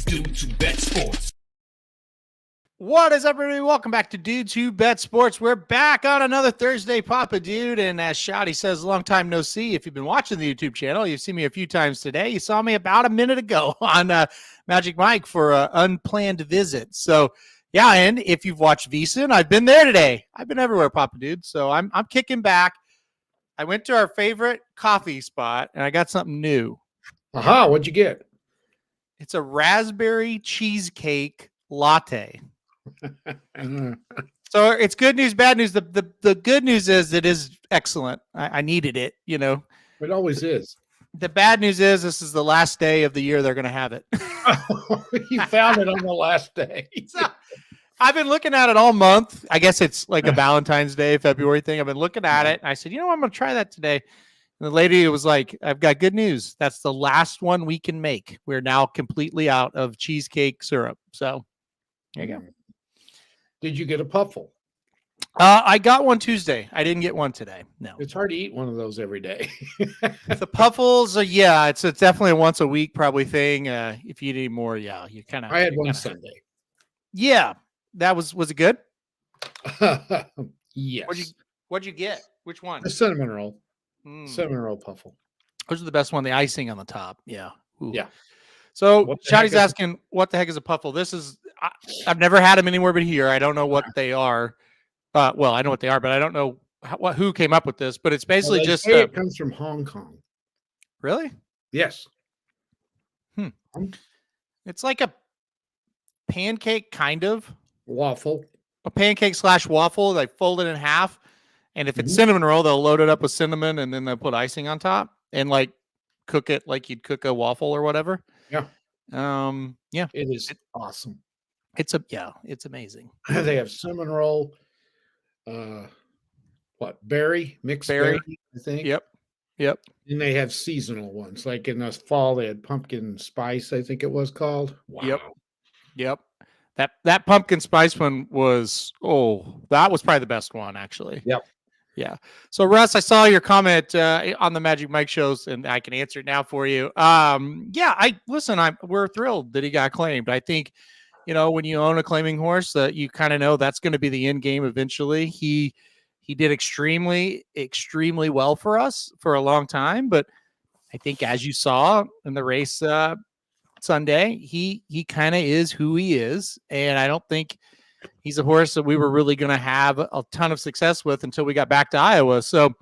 Dudes Who Bet Sports. What is up, everybody? Welcome back to Dudes Who Bet Sports. We're back on another Thursday, Papa Dude. And as Shotty says, long time no see. If you've been watching the YouTube channel, you've seen me a few times today. You saw me about a minute ago on Magic Mike for an unplanned visit. So, yeah, and if you've watched VSiN, I've been there today. I've been everywhere, Papa Dude. So I'm kicking back. I went to our favorite coffee spot, and I got something new. Aha, what'd you get? It's a raspberry cheesecake latte. So it's good news, bad news. The good news is it is excellent. I needed it, you know. It always is. The bad news is this is the last day of the year they're going to have it. You found it on the last day. So, I've been looking at it all month. I guess it's like a Valentine's Day, February thing. I've been looking at it. And I said, you know what? I'm going to try that today. And the lady was like, I've got good news. That's the last one we can make. We're now completely out of cheesecake syrup. So there you go. Did you get a puffle? I got one Tuesday. I didn't get one today. No. It's hard to eat one of those every day. The puffles, yeah, it's definitely a once a week probably thing. If you eat any more, yeah, you kind of. I had one Sunday. Yeah, that was it good? Yes. What'd you get? Which one? The cinnamon roll. Cinnamon roll puffle. Those are the best one. The icing on the top. Yeah. Ooh. Yeah. So Shotty's asking, what the heck is a puffle? This is, I've never had them anywhere but here. I don't know what they are. Well, I know what they are, but I don't know who came up with this. But it's basically just. It comes from Hong Kong. Really? Yes. It's like a pancake, kind of. Waffle. A pancake / waffle. They fold it in half. And if it's cinnamon roll, they'll load it up with cinnamon and then they'll put icing on top and like cook it like you'd cook a waffle or whatever. Yeah. Yeah. It is awesome. It's amazing. They have cinnamon roll, berry, mixed berry, I think. Yep. And they have seasonal ones. Like in the fall, they had pumpkin spice, I think it was called. Wow. Yep. That pumpkin spice one was, that was probably the best one, actually. Yep. Yeah. So, Russ, I saw your comment on the Magic Mike shows, and I can answer it now for you. We're thrilled that he got claimed. I think, when you own a claiming horse, you kind of know that's going to be the end game eventually. He did extremely, extremely well for us for a long time, but I think as you saw in the race Sunday, he kind of is who he is, and I don't think he's a horse that we were really going to have a ton of success with until we got back to Iowa. So,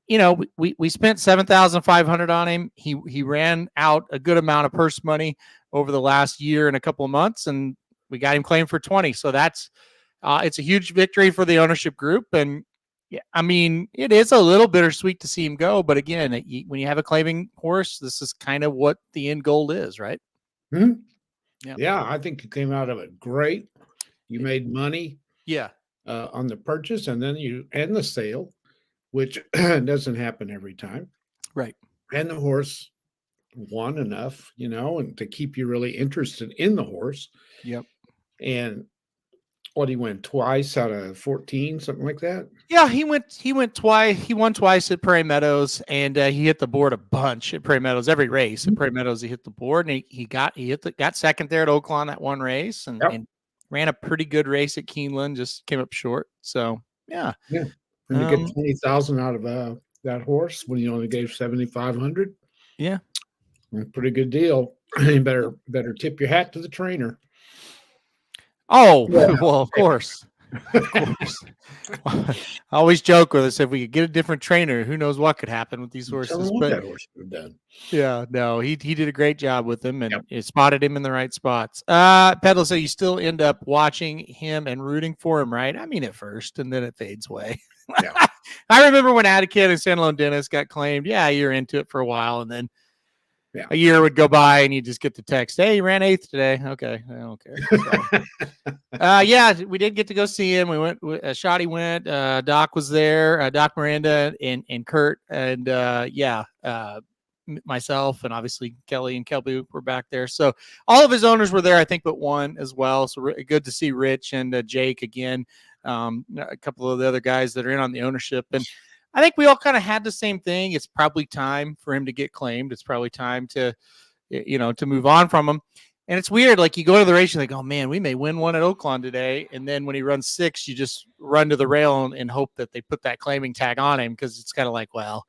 we spent $7,500 on him. He ran out a good amount of purse money over the last year and a couple of months, and we got him claimed for 20. So that's it's a huge victory for the ownership group. And yeah, I mean, it is a little bittersweet to see him go, but again, when you have a claiming horse, this is kind of what the end goal is, right? Mm-hmm. Yeah, I think you came out of it great. You made money, on the purchase, and then you end the sale, which doesn't happen every time, right? And the horse won enough, and to keep you really interested in the horse. Yep. And he went twice out of 14, something like that. Yeah, he went twice. He won twice at Prairie Meadows, and he hit the board a bunch at Prairie Meadows. Every race at Prairie Meadows, he hit the board, and he got second there at Oaklawn that one race, and ran a pretty good race at Keeneland. Just came up short. So yeah. And you get 20,000 out of that horse when you only gave 7,500. Yeah, pretty good deal. You better tip your hat to the trainer. Oh, well, of course. I always joke with us, if we could get a different trainer, who knows what could happen with these horses. But that horse would have done. Yeah, no, he did a great job with him, and it spotted him in the right spots. Pedal, so you still end up watching him and rooting for him, right? I mean, at first, and then it fades away. Yeah. I remember when Attica and San Lone Dennis got claimed. Yeah, you're into it for a while, and then a year would go by, and you just get the text, "Hey, you ran 8th today." Okay, I don't care. So, we did get to go see him. We went. Shotty went. Doc was there. Doc, Miranda, and Kurt, and myself, and obviously Kelly and Kelby were back there. So all of his owners were there, I think, but one as well. So good to see Rich and Jake again. A couple of the other guys that are in on the ownership, and I think we all kind of had the same thing. It's probably time for him to get claimed. It's probably time to move on from him. And it's weird. Like you go to the race, you're like, oh man, we may win one at Oaklawn today. And then when he runs 6, you just run to the rail and hope that they put that claiming tag on him. Cause it's kind of like, well,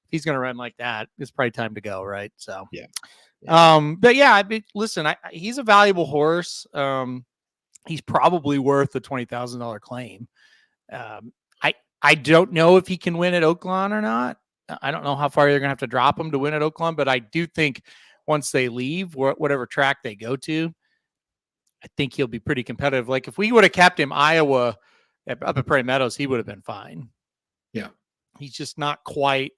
if he's going to run like that, it's probably time to go. Right. So, yeah. But yeah, listen, he's a valuable horse. He's probably worth the $20,000 claim. I don't know if he can win at Oaklawn or not. I don't know how far they're going to have to drop him to win at Oaklawn, but I do think once they leave, whatever track they go to, I think he'll be pretty competitive. Like if we would have kept him Iowa up at Prairie Meadows, he would have been fine. Yeah. He's just not quite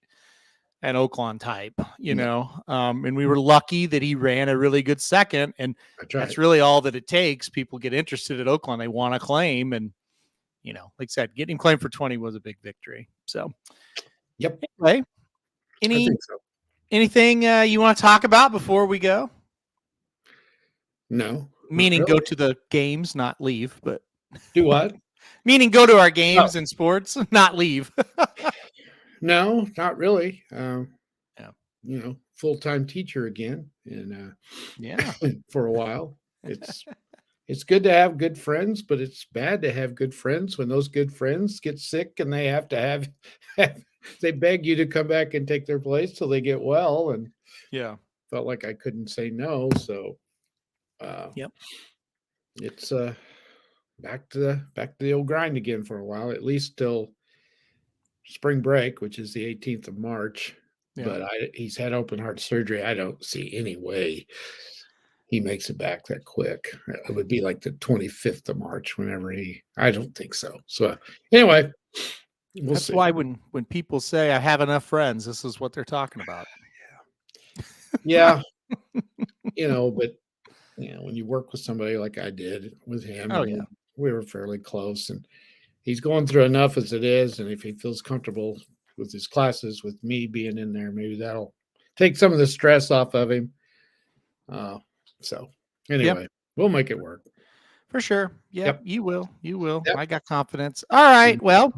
an Oaklawn type, you know? And we were lucky that he ran a really good second. And that's really all that it takes. People get interested at Oaklawn. They want to claim. And, you know, like I said, getting claimed for 20 was a big victory. So, yep. Anyway, anything you want to talk about before we go? No. Meaning go to the games, not leave, but do what? Meaning go to our games and sports, not leave. No, not really. You know, full-time teacher again, and for a while. It's good to have good friends, but it's bad to have good friends when those good friends get sick and they have to have they beg you to come back and take their place till they get well. And felt like I couldn't say no. So it's back to the old grind again for a while, at least till spring break, which is the 18th of March. But he's had open heart surgery. I don't see any way he makes it back that quick. It would be like the 25th of March I don't think so. So anyway, that's why when people say I have enough friends, this is what they're talking about. Yeah. You know, but you know, when you work with somebody like I did with him, we were fairly close, and he's going through enough as it is. And if he feels comfortable with his classes, with me being in there, maybe that'll take some of the stress off of him. So anyway, we'll make it work. For sure. You will. Yep. I got confidence. All right. Well,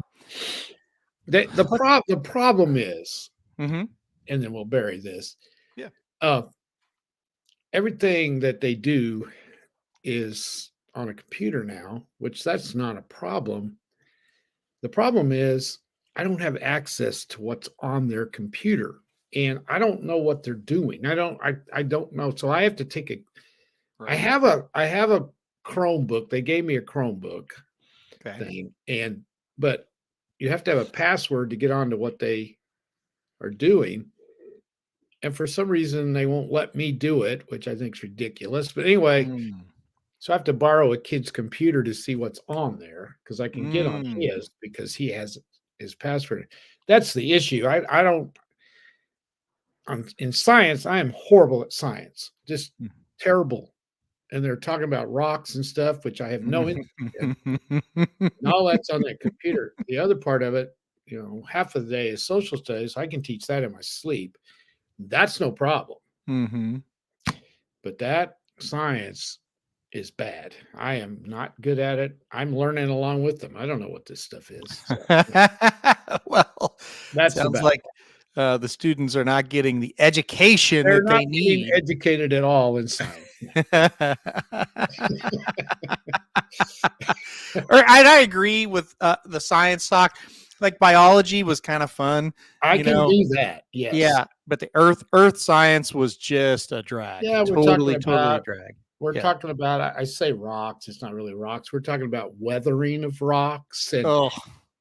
the problem is, and then we'll bury this. Everything that they do is on a computer now, which that's not a problem. The problem is I don't have access to what's on their computer, and I don't know what they're doing. I don't know. So I have to take I have a Chromebook. They gave me a Chromebook thing, but you have to have a password to get onto what they are doing. And for some reason, they won't let me do it, which I think is ridiculous. But anyway, so I have to borrow a kid's computer to see what's on there because I can get on his because he has his password. That's the issue. In science, I am horrible at science, just terrible. And they're talking about rocks and stuff, which I have no interest in. And all that's on that computer. The other part of it, you know, half of the day is social studies. I can teach that in my sleep. That's no problem. But that science is bad. I am not good at it. I'm learning along with them. I don't know what this stuff is. So. Well, that sounds like the students are not getting the education that they need. Being educated at all in science. I agree with the science talk. Like biology was kind of fun. I can do that. Yes. Yeah. But the earth science was just a drag. Yeah. Totally a drag. We're talking about, I say rocks. It's not really rocks. We're talking about weathering of rocks and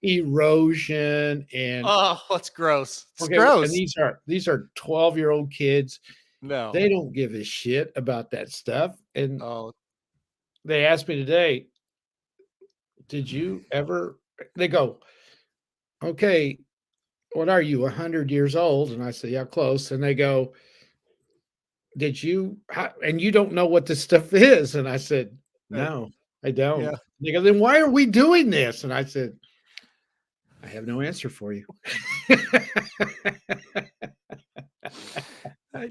erosion and. Oh, that's gross. It's gross. And these are 12-year-old kids. No, they don't give a shit about that stuff. And they asked me today, did you ever, they go, okay, what are you, 100 years old? And I said, yeah, close. And they go, and you don't know what this stuff is? And I said, no, I don't. Yeah. They go, then why are we doing this? And I said, I have no answer for you.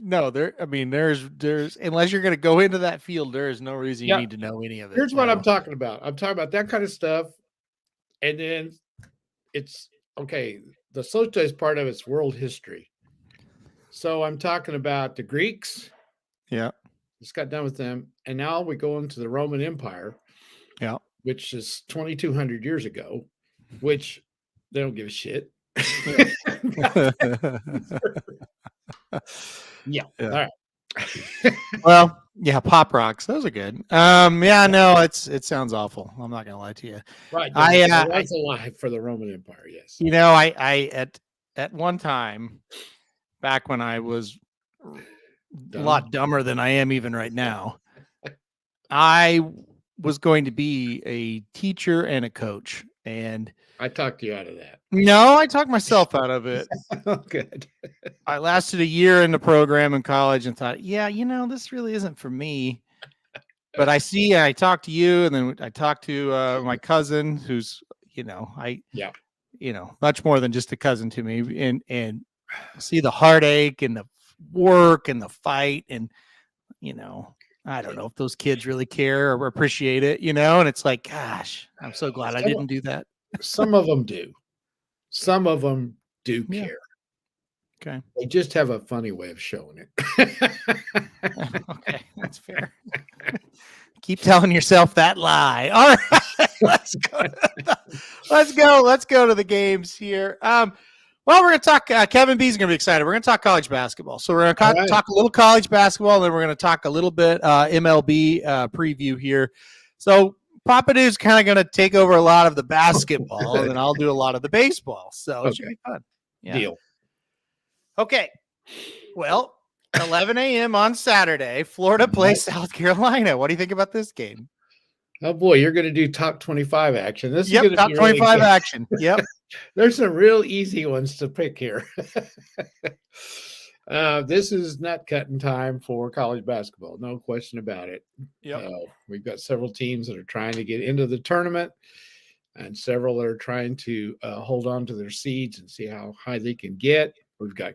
No, there's unless you're going to go into that field, there is no reason you need to know any of it. Here's what I'm talking about. I'm talking about that kind of stuff. And then it's okay. The socialist part of it's world history. So I'm talking about the Greeks, Just got done with them, and now we go into the Roman Empire, Yeah. which is 2,200 years ago, which they don't give a shit. Yeah. All Yeah. right. Well, yeah, Pop Rocks. Those are good. Yeah, no, it sounds awful. I'm not gonna lie to you. Right. I That's a lie for the Roman Empire. Yes. you know, I at one time back when I was a lot dumber than I am even right now, I was going to be a teacher and a coach. And I talked you out of that. no, I talked myself out of it. Oh, good. I lasted a year in the program in college and thought, yeah, this really isn't for me. But I talked to you, and then I talked to my cousin, who's, much more than just a cousin to me, and see the heartache and the work and the fight, and I don't know if those kids really care or appreciate it, and it's like, gosh, I'm so glad I didn't do that. Some of them do. Some of them do Yeah. care. Okay. They just have a funny way of showing it. Okay, that's fair. Keep telling yourself that lie. All right, let's go to the games here. Well, we're going to talk. Kevin B's going to be excited. We're going to talk college basketball. So we're going to talk a little college basketball, and then we're going to talk a little bit MLB preview here. So Papa Dude's kind of going to take over a lot of the basketball, and then I'll do a lot of the baseball. So it should be fun. Yeah. Deal. Okay. Well, 11 a.m. on Saturday, Florida plays South Carolina. What do you think about this game? Oh boy, you're going to do top 25 action. This is going to top be 25 action. Yep. There's some real easy ones to pick here. This is nut cutting time for college basketball. No question about it. Yep. We've got several teams that are trying to get into the tournament, and several that are trying to hold on to their seeds and see how high they can get. We've got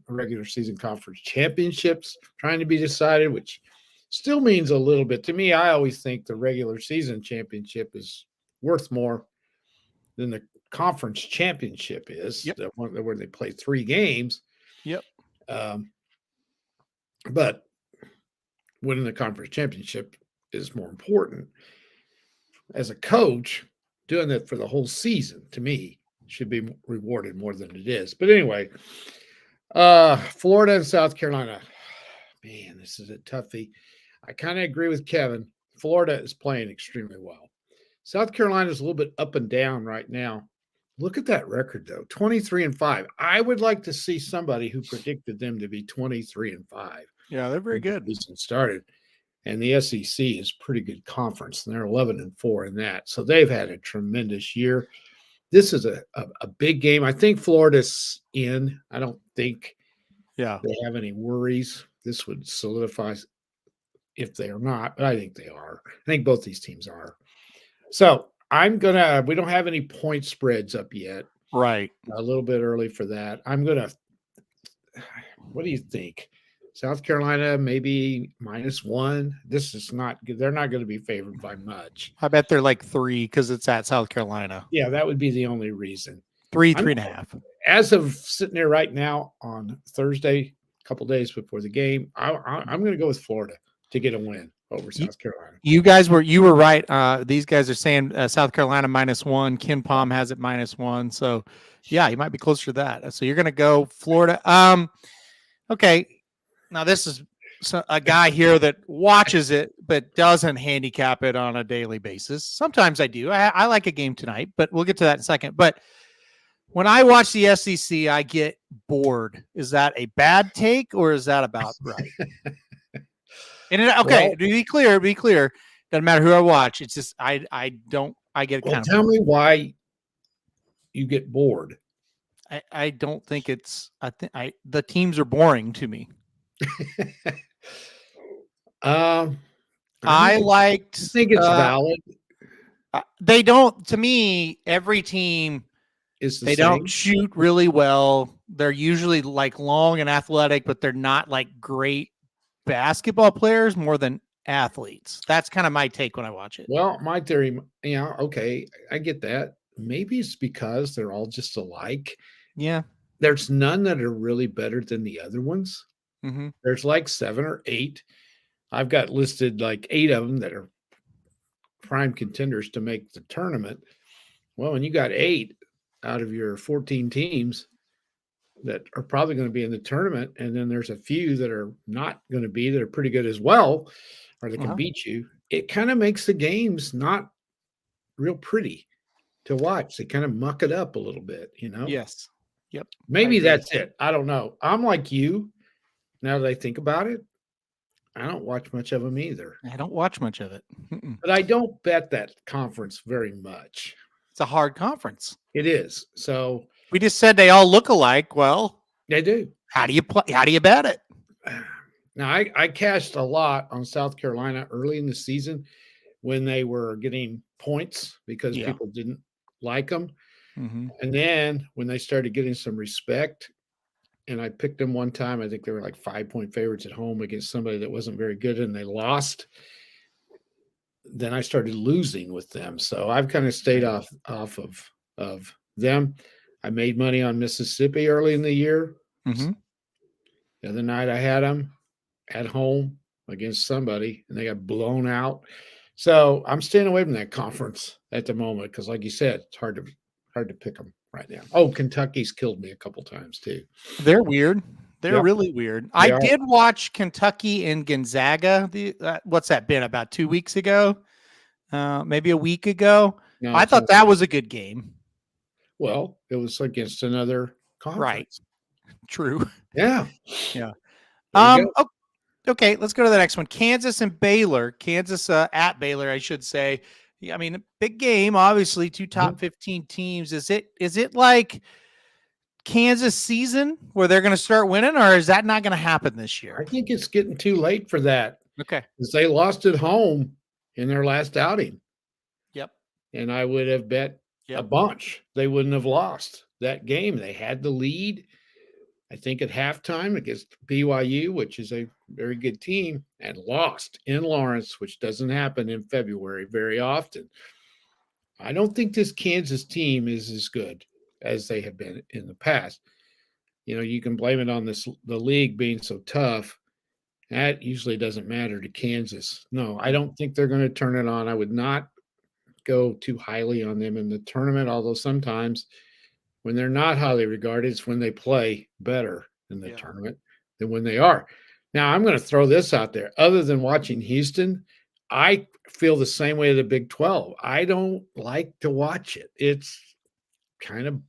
regular season conference championships trying to be decided, which still means a little bit. To me, I always think the regular season championship is worth more than the conference championship is, the one where they play 3 games. Yep. But winning the conference championship is more important. As a coach, doing that for the whole season, to me, should be rewarded more than it is. But anyway, Florida and South Carolina. Man, this is a toughie. I kind of agree with Kevin. Florida is playing extremely well. South Carolina is a little bit up and down right now. Look at that record, though, 23-5. I would like to see somebody who predicted them to be 23-5. Yeah, they're very good. Season started, and the SEC is pretty good conference, and they're 11-4 in that. So they've had a tremendous year. This is a big game. I think Florida's in. I don't think they have any worries. This would solidify if they are not, but I think they are. I think both these teams are. So we don't have any point spreads up yet. Right. A little bit early for that. What do you think? South Carolina, maybe -1. This is not good. They're not going to be favored by much. I bet they're like 3 because it's at South Carolina. Yeah, that would be the only reason. 3.5. As of sitting there right now on Thursday, a couple days before the game, I'm going to go with Florida to get a win over South Carolina. You were right. These guys are saying South Carolina -1. Ken Palm has it -1. So yeah, you might be closer to that. So you're going to go Florida. Okay. Now this is a guy here that watches it but doesn't handicap it on a daily basis. Sometimes I do. I like a game tonight, but we'll get to that in a second. But when I watch the SEC, I get bored. Is that a bad take or is that about right? To be clear. Doesn't matter who I watch. It's just I get kind of. Tell me why you get bored. I don't think it's. The teams are boring to me. I think it's valid. They don't. To me, every team is they don't shoot really well. They're usually like long and athletic, but they're not like great basketball players more than athletes. That's kind of my take when I watch it. Well, my theory, okay, I get that. Maybe it's because they're all just alike. Yeah. There's none that are really better than the other ones. Mm-hmm. There's like 7 or 8. I've got listed like 8 of them that are prime contenders to make the tournament. Well, when you got 8 out of your 14 teams that are probably going to be in the tournament, and then there's a few that are not going to be that are pretty good as well, or they can beat you, it kind of makes the games not real pretty to watch. They kind of muck it up a little bit, you know? Yes. Yep. Maybe that's it. I don't know. I'm like you. Now that I think about it, I don't watch much of them either. I don't watch much of it. But I don't bet that conference very much. It's a hard conference. It is. So we just said they all look alike. Well, they do. How do you play? How do you bet it? Now, I cashed a lot on South Carolina early in the season when they were getting points because people didn't like them. Mm-hmm. And then when they started getting some respect, and I picked them one time, I think they were like 5-point favorites at home against somebody that wasn't very good, and they lost. Then I started losing with them. So I've kind of stayed off of them. I made money on Mississippi early in the year. Mm-hmm. The other night I had them at home against somebody, and they got blown out. So I'm staying away from that conference at the moment because, like you said, it's hard to pick them right now. Oh, Kentucky's killed me a couple times too. They're weird. They're really weird. I did watch Kentucky and Gonzaga. What's that been? About 2 weeks ago? Maybe a week ago? No, I thought that was a good game. Well, it was against another conference. Right. True. Yeah. Yeah. Okay, let's go to the next one. Kansas and Baylor. Kansas at Baylor, I should say. I mean, big game, obviously, 2 top 15 teams. Is it like Kansas season where they're going to start winning, or is that not going to happen this year? I think it's getting too late for that. Okay. Because they lost at home in their last outing. Yep. And I would have bet a bunch they wouldn't have lost that game. They had the lead, I think, at halftime against BYU, which is a very good team, and lost in Lawrence, which doesn't happen in February very often. I don't think this Kansas team is as good as they have been in the past. You know, you can blame it on the league being so tough. That usually doesn't matter to Kansas. No, I don't think they're going to turn it on. I would not go too highly on them in the tournament, although sometimes when they're not highly regarded, it's when they play better in the tournament than when they are. Now, I'm going to throw this out there. Other than watching Houston, I feel the same way of the Big 12. I don't like to watch it. It's kind of,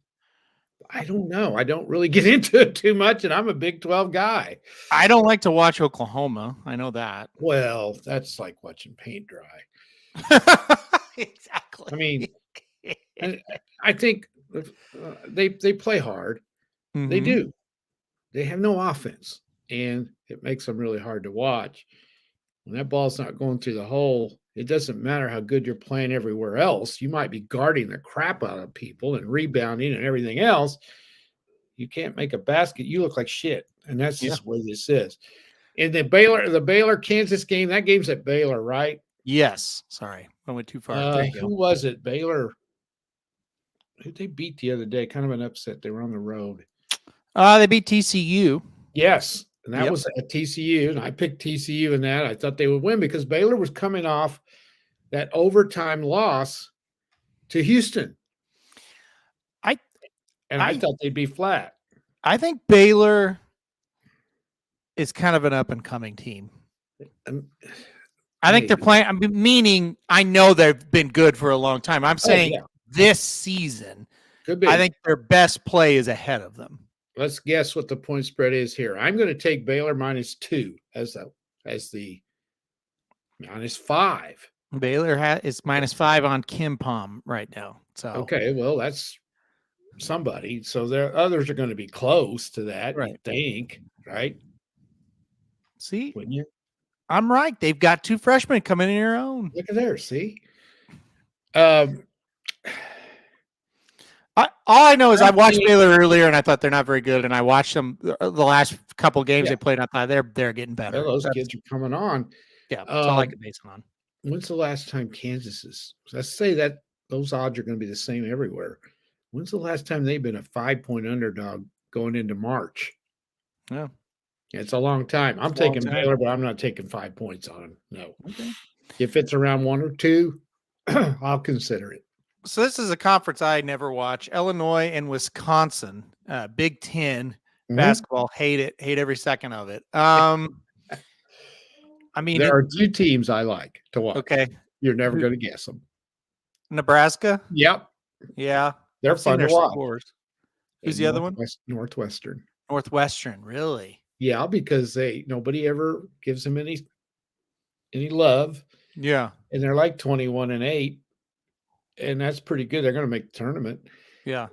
I don't know. I don't really get into it too much, and I'm a Big 12 guy. I don't like to watch Oklahoma. I know that. Well, that's like watching paint dry. Exactly. I mean, I think they play hard. Mm-hmm. They do. They have no offense, and it makes them really hard to watch. When that ball's not going through the hole, it doesn't matter how good you're playing everywhere else. You might be guarding the crap out of people and rebounding and everything else. You can't make a basket. You look like shit, and that's just the way this is. In the Baylor Kansas game, that game's at Baylor, right? Yes. Sorry, I went too far. Who was it? Baylor. Who they beat the other day? Kind of an upset. They were on the road. They beat TCU. Yes. And that was at TCU, and I picked TCU in that. I thought they would win because Baylor was coming off that overtime loss to Houston. I thought they'd be flat. I think Baylor is kind of an up-and-coming team. I think they're playing, meaning I know they've been good for a long time. I'm saying this season, I think their best play is ahead of them. Let's guess what the point spread is here. I'm going to take Baylor -2 as the -5. Baylor is -5 on Kim Pom right now. So okay, well that's somebody. So there others are going to be close to that. Right. You think, right? See, wouldn't you? I'm right. They've got 2 freshmen coming in their own. Look at there. See. All I know is I watched Baylor earlier, and I thought they're not very good. And I watched them the last couple games they played. I thought they're getting better. Well, those kids are coming on. Yeah, that's all I can base it on. When's the last time Kansas is? Let's say that those odds are going to be the same everywhere. When's the last time they've been a 5-point underdog going into March? Yeah, It's a long time. I'm It's a long taking time. Baylor, but I'm not taking 5 points on them. No. Okay. If it's around 1 or 2, I'll consider it. So this is a conference I never watch. Illinois and Wisconsin, Big Ten basketball. Hate it. Hate every second of it. I mean, There are 2 teams I like to watch. okay. You're never going to guess them. Nebraska. Yep. Yeah. They're I've seen fun to their watch. scores. Who's And the other one? Northwestern. Northwestern. Really? Yeah, because nobody ever gives them any love, Yeah. and they're like 21-8, and that's pretty good. They're going to make the tournament. Yeah.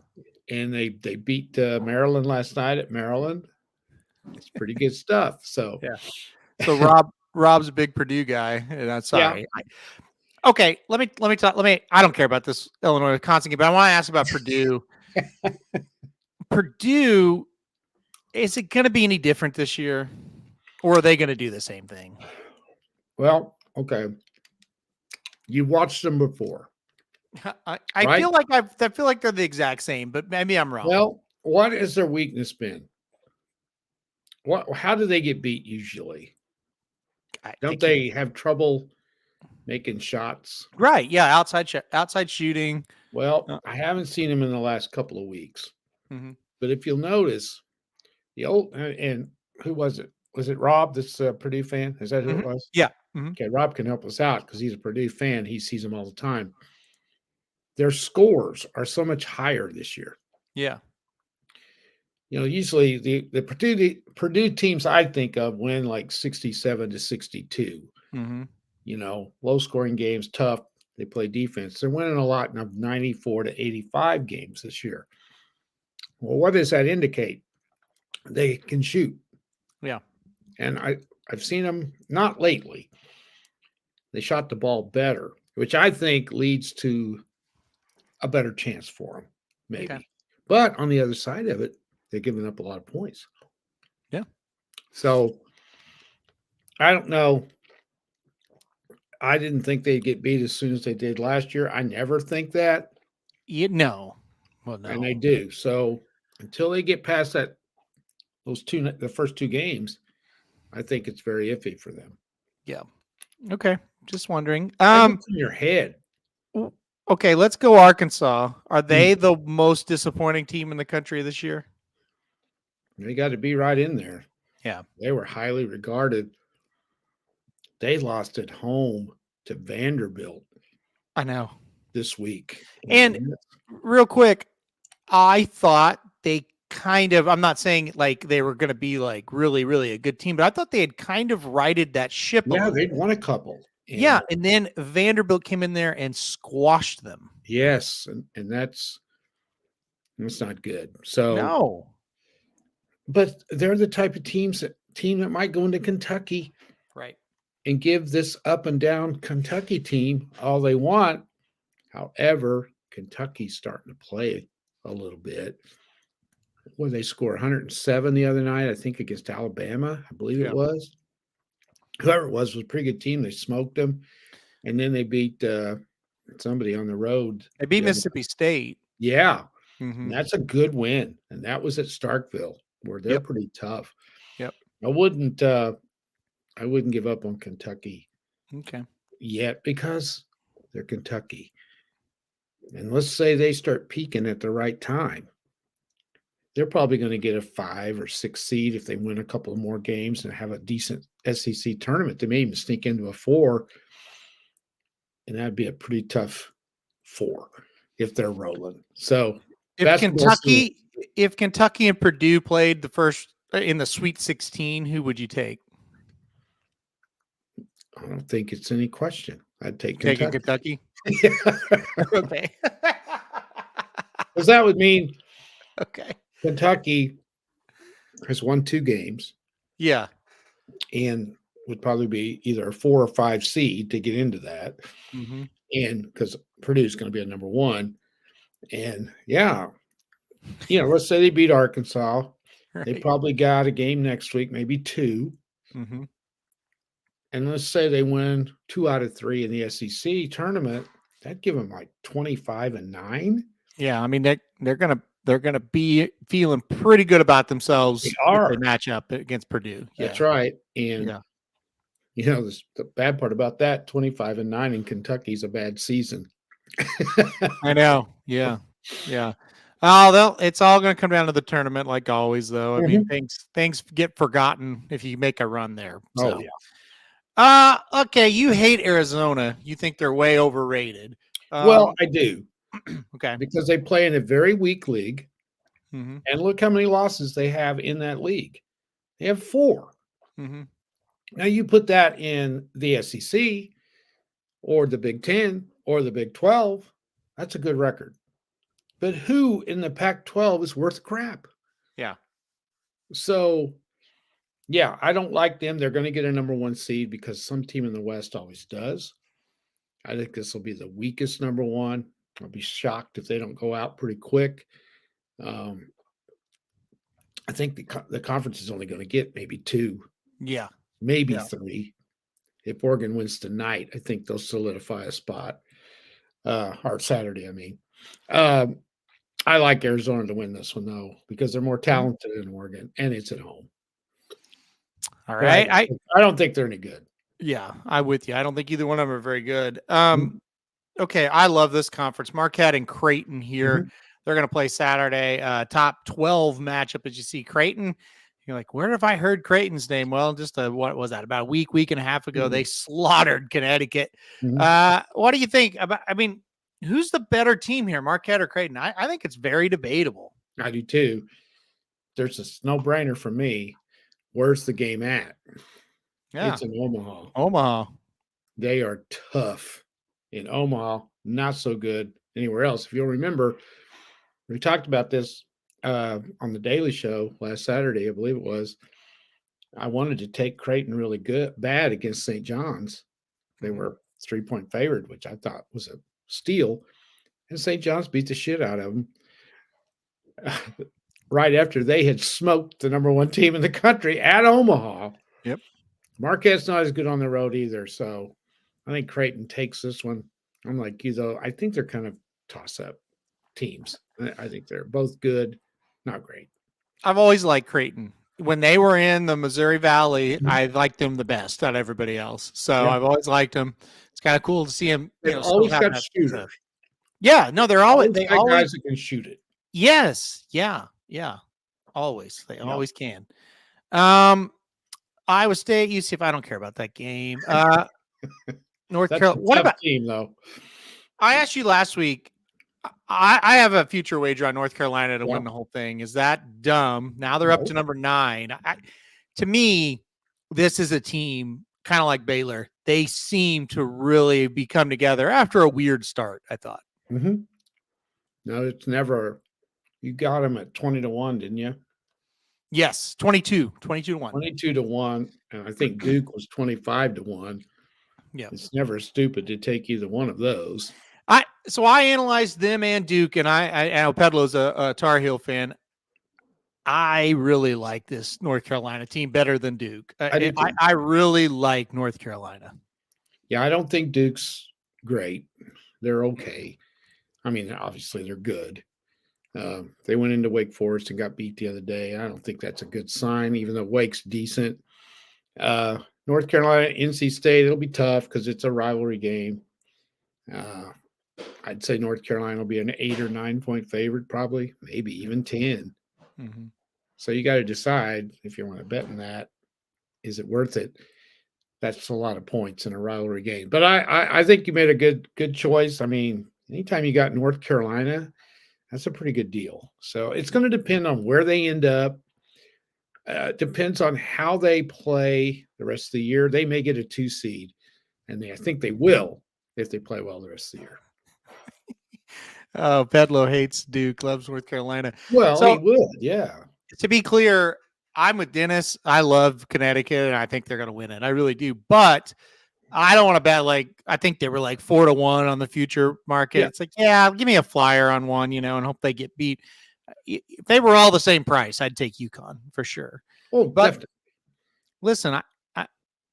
And they beat Maryland last night at Maryland. It's pretty good stuff. So Yeah. So Rob's a big Purdue guy, and I'm sorry. Yeah. Okay, let me talk. I don't care about this Illinois Wisconsin game, but I want to ask about Purdue. Purdue, is it going to be any different this year, or are they going to do the same thing? Well, okay. You watched them before. I right? feel like I feel like they're the exact same, but maybe I'm wrong. Well, what has their weakness been? How do they get beat usually? Don't they have trouble making shots? Right. Yeah. Outside shooting. Well, I haven't seen them in the last couple of weeks. Mhm. But if you'll notice, the old and who was it? Was it Rob that's a Purdue fan? Is that who it was? Yeah. Mhm. Okay, Rob can help us out because he's a Purdue fan. He sees them all the time. Their scores are so much higher this year. Yeah. Usually the Purdue teams I think of win like 67-62. Mm-hmm. Low scoring games, tough. They play defense. They're winning a lot of 94-85 games this year. Well, what does that indicate? They can shoot. Yeah. And I've seen them, not lately. They shot the ball better, which I think leads to a better chance for them, maybe. Okay. But on the other side of it, they're giving up a lot of points. Yeah. So I don't know. I didn't think they'd get beat as soon as they did last year. I never think that. No. Well, no. And they do. So until they get past the first 2 games, I think it's very iffy for them. Yeah. Okay. Just wondering. In your head. Okay, let's go Arkansas. Are they the most disappointing team in the country this year? They got to be right in there. Yeah. They were highly regarded. They lost at home to Vanderbilt. I know. This week. And real quick, I thought they I'm not saying like they were going to be like really, really a good team, but I thought they had kind of righted that ship. Yeah, they'd won a couple. Yeah, and then Vanderbilt came in there and squashed them. Yes, and that's not good. So no, but they're the type of team that might go into Kentucky, right, and give this up and down Kentucky team all they want. However, Kentucky's starting to play a little bit. Well, they scored 107 the other night, I think, against Alabama. I believe it was. Whoever it was a pretty good team. They smoked them, and then they beat somebody on the road. They beat Mississippi State. Yeah, mm-hmm. That's a good win, and that was at Starkville, where they're pretty tough. Yep. I wouldn't give up on Kentucky. Okay. Yet because they're Kentucky, and let's say they start peaking at the right time. They're probably going to get a 5 or 6 seed if they win a couple of more games and have a decent SEC tournament. They may even sneak into a 4, and that'd be a pretty tough 4 if they're rolling. So if Kentucky and Purdue played the first in the Sweet 16, who would you take? I don't think it's any question. I'd take Kentucky. Okay. Because that would mean Kentucky has won 2 games. Yeah. And would probably be either a 4 or 5 seed to get into that. Mm-hmm. And because Purdue is going to be a number 1. And let's say they beat Arkansas. Right. They probably got a game next week, maybe 2. Mm-hmm. And let's say they win 2 out of 3 in the SEC tournament. That'd give them like 25-9. Yeah, I mean they're gonna they're going to be feeling pretty good about They themselves if are. they match up against Purdue. That's Yeah. right. And Yeah. the bad part about that, 25-9 in Kentucky's a bad season. I know. Yeah. Yeah. Oh, it's all going to come down to the tournament, like always, though. I mean, things get forgotten if you make a run there. So. Oh, yeah. Okay. You hate Arizona. You think they're way overrated. Well, I do. Okay. Because they play in a very weak league. Mm-hmm. And look how many losses they have in that league. They have 4. Mm-hmm. Now you put that in the SEC or the Big 10 or the Big 12, that's a good record. But who in the Pac-12 is worth crap? Yeah. So, yeah, I don't like them. They're going to get a number 1 seed because some team in the West always does. I think this will be the weakest number 1. I'll be shocked if they don't go out pretty quick. I think the conference is only going to get maybe 2. Yeah. Maybe 3. If Oregon wins tonight, I think they'll solidify a spot. Or Saturday, I mean. I like Arizona to win this one, though, because they're more talented than Oregon, and it's at home. All right. I don't think they're any good. Yeah, I'm with you. I don't think either one of them are very good. Okay, I love this conference. Marquette and Creighton here. They're going to play Saturday. Top 12 matchup, as you see. Creighton, you're like, where have I heard Creighton's name? Well, just what was that? About a week and a half ago, they slaughtered Connecticut. What do you think about? I mean, who's the better team here, Marquette or Creighton? I think it's very debatable. I do too. There's a no-brainer for me. Where's the game at? Yeah. It's in Omaha. Omaha. They are tough in Omaha, not so good anywhere else. If you'll remember, we talked about this on the Daily Show last Saturday, I believe it was. I wanted to take Creighton really bad against St. John's. They were 3-point favored, which I thought was a steal. And St. John's beat the shit out of them right after they had smoked the number 1 team in the country at Omaha. Yep. Marquette's not as good on the road either. So I think Creighton takes this one. I'm like you, though. I think they're kind of toss-up teams. I think they're both good, not great. I've always liked Creighton. When they were in the Missouri Valley, I liked them the best out of everybody else. So I've always liked them. It's kind of cool to see them. They've always got shooters. Yeah, no, they're always guys that can shoot it. Yes, yeah. Always, they always can. Iowa State, UCF. I don't care about that game. North Carolina. What about team though? I asked you last week. I have a future wager on North Carolina to win the whole thing. Is that dumb? Now they're up to number 9. To me, this is a team kind of like Baylor. They seem to really become together after a weird start, I thought. No, it's never. You got them at 20-1, didn't you? Yes, 22 to 1. 22 to 1, and I think Duke was 25-1. Yeah, it's never stupid to take either one of those. So I analyzed them and Duke, and I know Pedlo's a Tar Heel fan. I really like this North Carolina team better than Duke. I really like North Carolina. Yeah, I don't think Duke's great. They're okay. I mean, obviously they're good. They went into Wake Forest and got beat the other day. I don't think that's a good sign, even though Wake's decent. North Carolina, NC State, it'll be tough because it's a rivalry game. I'd say North Carolina will be an 8 or 9 point favorite, probably, maybe even 10. So you got to decide if you want to bet on that. Is it worth it? That's a lot of points in a rivalry game. But I think you made a good choice. I mean, anytime you got North Carolina, that's a pretty good deal. So it's going to depend on where they end up. Depends on how they play the rest of the year. They may get a 2 seed, and I think they will if they play well the rest of the year. Oh, Pedlo hates Duke, loves North Carolina. Well, so, he would, yeah. To be clear, I'm with Dennis. I love Connecticut, and I think they're going to win it. I really do. But I don't want to bet I think they were 4-1 on the future market. Yeah. It's give me a flyer on one, and hope they get beat. If they were all the same price, I'd take UConn for sure. Oh, but definitely. Listen,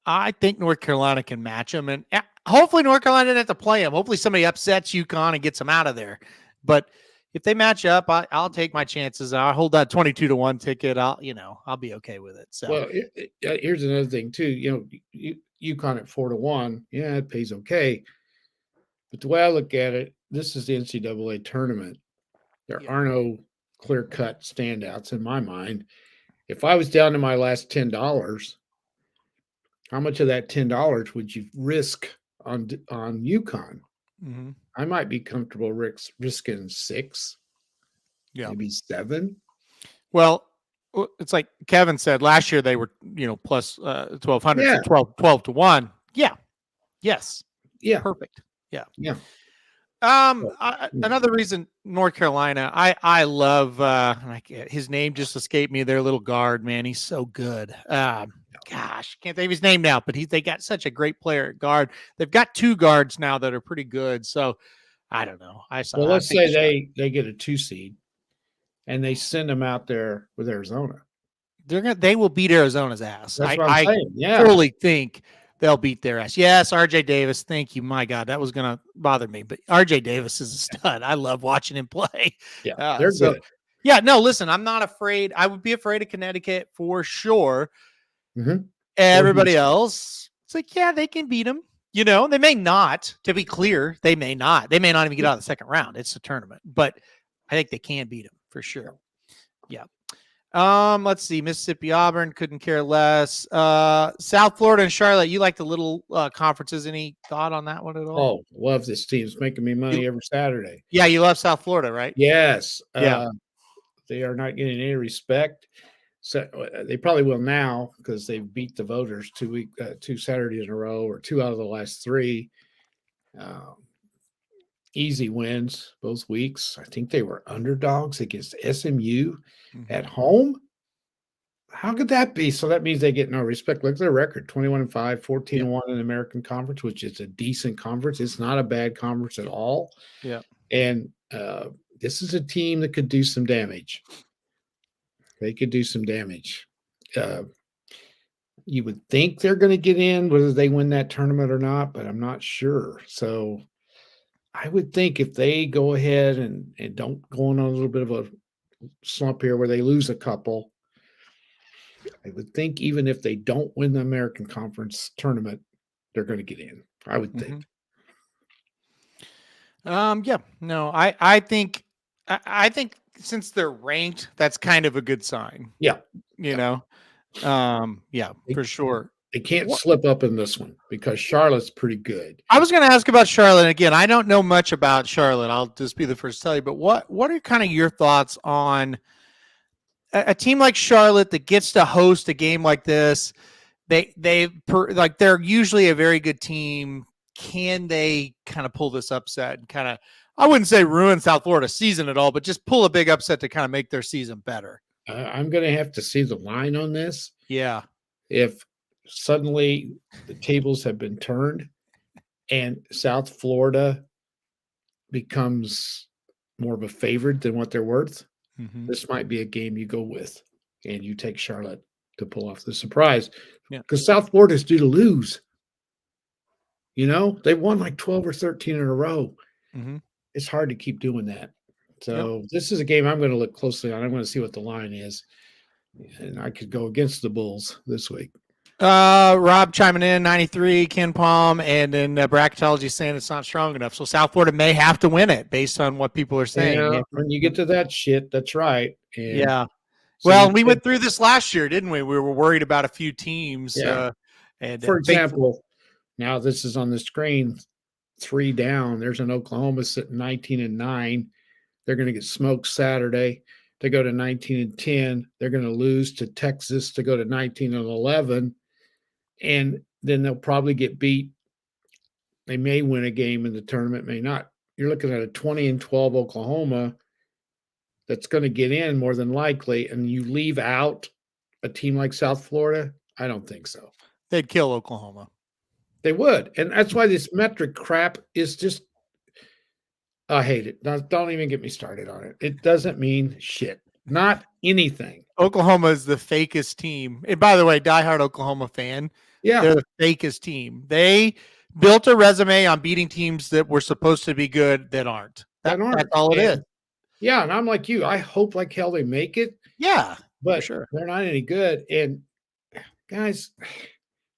I think North Carolina can match them, and hopefully North Carolina doesn't have to play them. Hopefully somebody upsets UConn and gets them out of there. But if they match up, I'll take my chances. I'll hold that 22-1 ticket. I'll be okay with it. So, well, here's another thing too. UConn at 4-1, yeah, it pays okay. But the way I look at it, this is the NCAA tournament. There are no clear-cut standouts in my mind. If I was down to my last $10, how much of that $10 would you risk on UConn? Mm-hmm. I might be comfortable risking 6, maybe 7. Well, it's like Kevin said last year they were plus 1,200, yeah. so 12-1. Yeah. Yes. Yeah. Perfect. Yeah. Yeah. Another reason North Carolina, I love his name just escaped me. Their little guard, man, he's so good. Gosh, can't think of his name now, but they got such a great player at guard. They've got 2 guards now that are pretty good. So I don't know. Let's say they get a 2 seed and they send them out there with Arizona. They will beat Arizona's ass. That's what I'm saying. Yeah. Totally think they'll beat their ass. Yes, RJ Davis. Thank you. My God, that was going to bother me. But RJ Davis is a stud. I love watching him play. Yeah, they're good. Yeah, no, listen, I'm not afraid. I would be afraid of Connecticut for sure. Mm-hmm. Everybody else, it's like, yeah, they can beat them. They may not. To be clear, they may not. They may not even get out of the second round. It's a tournament. But I think they can beat them for sure. Yeah. Let's see. Mississippi, Auburn, couldn't care less. South Florida and Charlotte. You like the little conferences. Any thought on that one at all? Oh, love this team. It's making me money every Saturday. Yeah, you love South Florida, right? Yes. Yeah. They are not getting any respect. So they probably will now because they've beat the voters 2 Saturdays in a row, or 2 out of the last 3. Easy wins both weeks. I think they were underdogs against SMU at home. How could that be? So that means they get no respect. Look at their record: 21-5, 14-1 in the American Conference, which is a decent conference. It's not a bad conference at all. Yeah. And this is a team that could do some damage. They could do some damage. You would think they're going to get in, whether they win that tournament or not, but I'm not sure. So I would think if they go ahead and don't go on a little bit of a slump here where they lose a couple, I would think even if they don't win the American Conference tournament, they're going to get in. I would think. Yeah. No, I think since they're ranked, that's kind of a good sign. Yeah. Yeah, for sure. They can't slip up in this one because Charlotte's pretty good. I was going to ask about Charlotte. Again, I don't know much about Charlotte. I'll just be the first to tell you. But what are kind of your thoughts on a team like Charlotte that gets to host a game like this? They're usually a very good team. Can they kind of pull this upset and kind of, I wouldn't say ruin South Florida's season at all, but just pull a big upset to kind of make their season better? I'm going to have to see the line on this. Yeah. If suddenly the tables have been turned and South Florida becomes more of a favorite than what they're worth, this might be a game you go with and you take Charlotte to pull off the surprise. Because South Florida is due to lose. They won like 12 or 13 in a row. It's hard to keep doing that. So this is a game I'm going to look closely on. I'm going to see what the line is. And I could go against the Bulls this week. Rob chiming in, 93, Ken Palm, and then bracketology saying it's not strong enough. So South Florida may have to win it based on what people are saying. When you get to that shit, that's right. And well, we went through this last year, didn't we? We were worried about a few teams. And for example, now this is on the screen, 3 down. There's an Oklahoma sitting 19-9. They're going to get smoked Saturday. They go to 19-10. They're going to lose to Texas to go to 19-11. And then they'll probably get beat. They may win a game in the tournament, may not. You're looking at a 20-12 Oklahoma that's going to get in more than likely, and you leave out a team like South Florida? I don't think so. They'd kill Oklahoma. They would. And that's why this metric crap is just, I hate it. Don't even get me started on it. It doesn't mean shit. Not anything. Oklahoma is the fakest team. And by the way, diehard Oklahoma fan. Yeah. They're the fakest team. They built a resume on beating teams that were supposed to be good that aren't. That's all it is. Yeah, and I'm like you. I hope like hell they make it, Yeah, for but sure. they're not any good. And guys,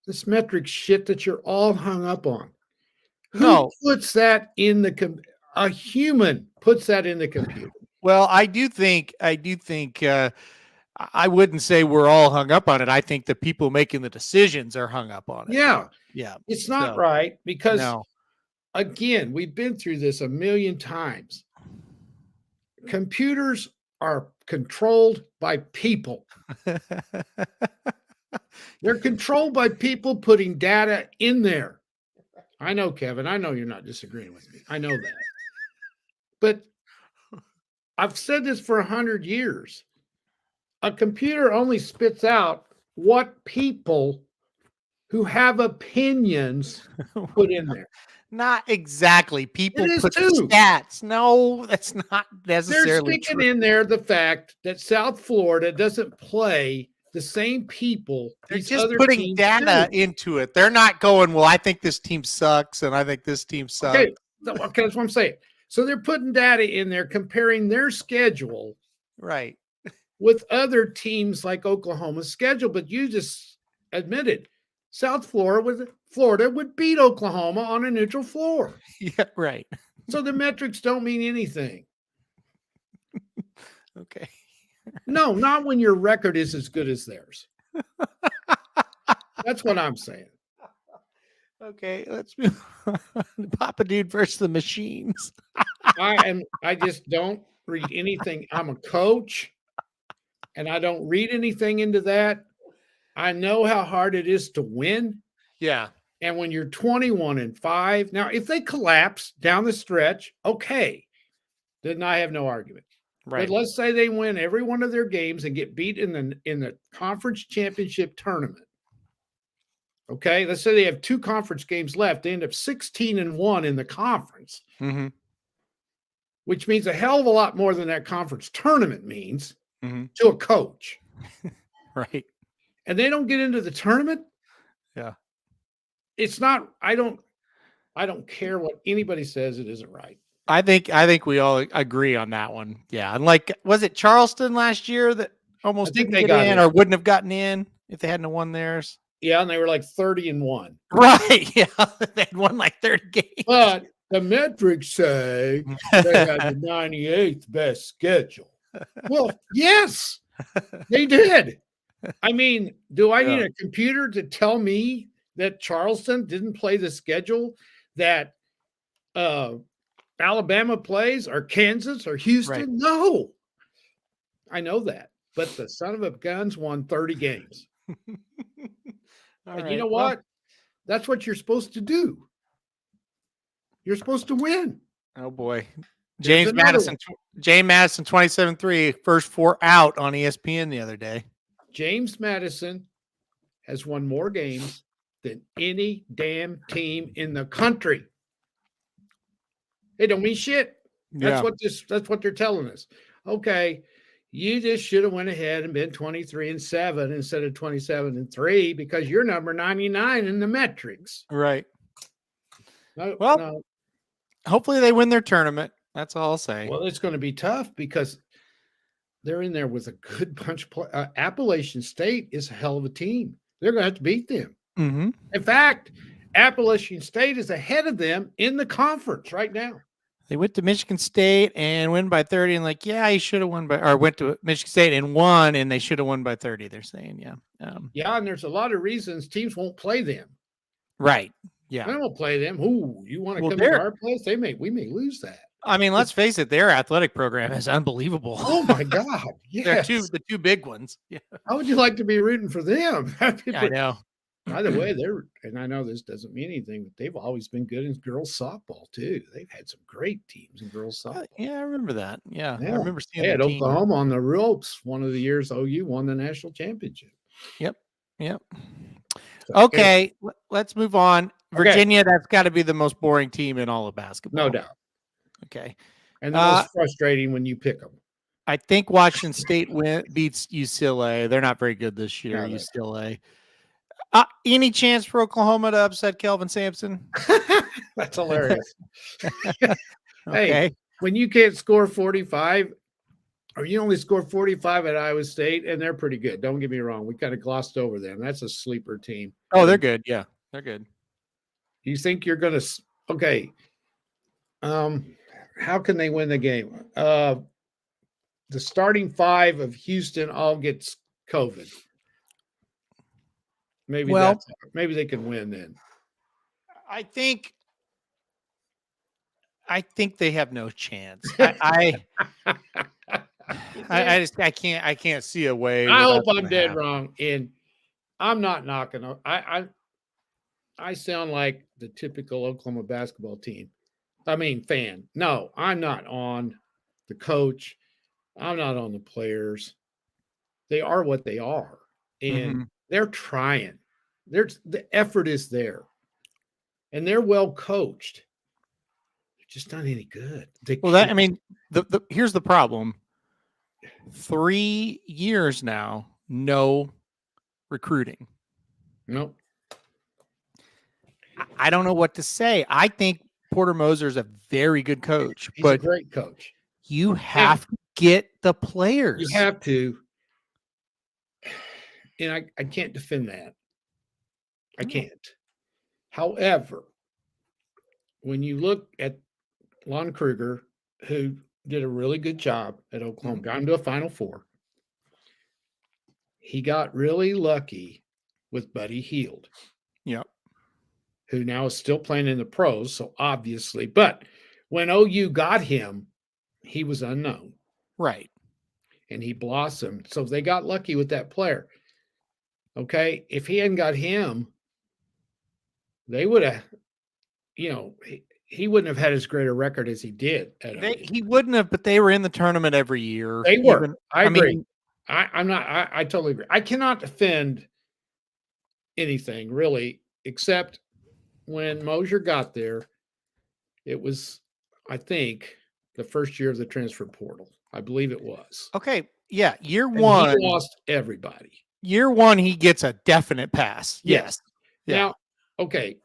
this metric shit that you're all hung up on. Who No, puts that in the a human puts that in the computer. well, I do think I wouldn't say we're all hung up on it. I think the people making the decisions are hung up on it. Yeah, Yeah. it's not So right because no. again, we've been through this a million times. Computers are controlled by people. They're controlled by people putting data in there. I know, Kevin. I know you're not disagreeing with me. I know that. But I've said this for 100 years. A computer only spits out what people who have opinions put in there. Not exactly. It People is put too. stats. No, that's not They're necessarily sticking true. in there the fact that South Florida doesn't play the same people They're these just other putting teams data do. into it. They're not going, well, I think this team sucks and I think this team sucks. Okay, okay, that's what I'm saying. So they're putting data in there, comparing their schedule Right. with other teams like Oklahoma's schedule. But you just admitted South Florida would beat Oklahoma on a neutral floor. Yeah, right. So the metrics don't mean anything. Okay. No, not when your record is as good as theirs. That's what I'm saying. Okay, let's move on. Papa Dude versus the Machines. I just don't read anything. I'm a coach and I don't read anything into that. I know how hard it is to win. Yeah. And when you're 21-5, now if they collapse down the stretch, okay, then I have no argument. Right. But let's say they win every one of their games and get beat in the conference championship tournament. Okay, let's say they have 2 conference games left. They end up 16-1 in the conference, Mm-hmm. which means a hell of a lot more than that conference tournament means Mm-hmm. to a coach. Right. And they don't get into the tournament. Yeah. It's not. I don't care what anybody says. It isn't right. I think we all agree on that one. Yeah. And like, was it Charleston last year that almost think didn't they get got in in. or wouldn't have gotten in if they hadn't won theirs? Yeah, and they were like 30-1. Right. Yeah. They had won like 30 games. But the metrics say they had the 98th best schedule. Well, yes, they did. I mean, do I need a computer to tell me that Charleston didn't play the schedule that Alabama plays or Kansas or Houston? Right. No. I know that. But the son of a guns won 30 games. And you know what? Well, that's what you're supposed to do. You're supposed to win. Oh boy. James Madison 27-3, first 4 out on ESPN the other day. James Madison has won more games than any damn team in the country. They don't mean shit. That's what they're telling us. Okay, you just should have went ahead and been 23-7 instead of 27-3 because you're number 99 in the metrics. Right. No. Hopefully they win their tournament. That's all I'll say. Well, it's going to be tough because they're in there with a good bunch of Appalachian State is a hell of a team. They're going to have to beat them. Mm-hmm. In fact, Appalachian State is ahead of them in the conference right now. They went to Michigan State and win by 30 and like, yeah, he should have won or went to Michigan State and won and they should have won by 30. They're saying, yeah. Yeah. And there's a lot of reasons teams won't play them. Right. Yeah. They won't play them. Ooh, you want to come to our place? We may lose that. I mean, let's face it, their athletic program is unbelievable. Oh my God. Yes. They're the two big ones. Yeah. How would you like to be rooting for them? I know. By the way, and I know this doesn't mean anything, but they've always been good in girls softball too. They've had some great teams in girls softball. Yeah, I remember that. Yeah. I remember seeing they had team. Oklahoma on the ropes one of the years OU won the national championship. Yep. So, okay, let's move on. Virginia, that's got to be the most boring team in all of basketball. No doubt. Okay. And the most frustrating when you pick them. I think Washington State beats UCLA. They're not very good this year, UCLA. Any chance for Oklahoma to upset Kelvin Sampson? That's hilarious. Okay. when you can't score 45, or you only score 45 at Iowa State, and they're pretty good. Don't get me wrong. We kind of glossed over them. That's a sleeper team. Oh, they're good. Yeah, they're good. You think you're going to – okay. How can they win the game? The starting 5 of Houston all gets COVID. Maybe they can win then. I think they have no chance. I can't see a way. I hope I'm dead wrong. And I'm not knocking. I sound like the typical Oklahoma basketball team. I mean, fan. No, I'm not on the coach. I'm not on the players. They are what they are, and they're trying. The effort is there, and they're well coached. They're just not any good. Here's the problem. 3 years now, no recruiting. Nope. I don't know what to say. I think Porter Moser is a very good coach. He's a great coach. You have to get the players. You have to. And I can't defend that. I can't. However, when you look at Lon Kruger, who did a really good job at Oklahoma, got him to a Final Four. He got really lucky with Buddy Hield. Yep. Who now is still playing in the pros, so obviously. But when OU got him, he was unknown. Right. And he blossomed. So they got lucky with that player. Okay? If he hadn't got him, they would have, he wouldn't have had as great a record as he did. He wouldn't have, but they were in the tournament every year. They were. I agree. I totally agree. I cannot defend anything, really, except when Mosier got there, it was, I think, the first year of the transfer portal. I believe it was. Okay. Yeah. Year one. He lost everybody. Year one, he gets a definite pass. Yes. Yeah. Now, okay.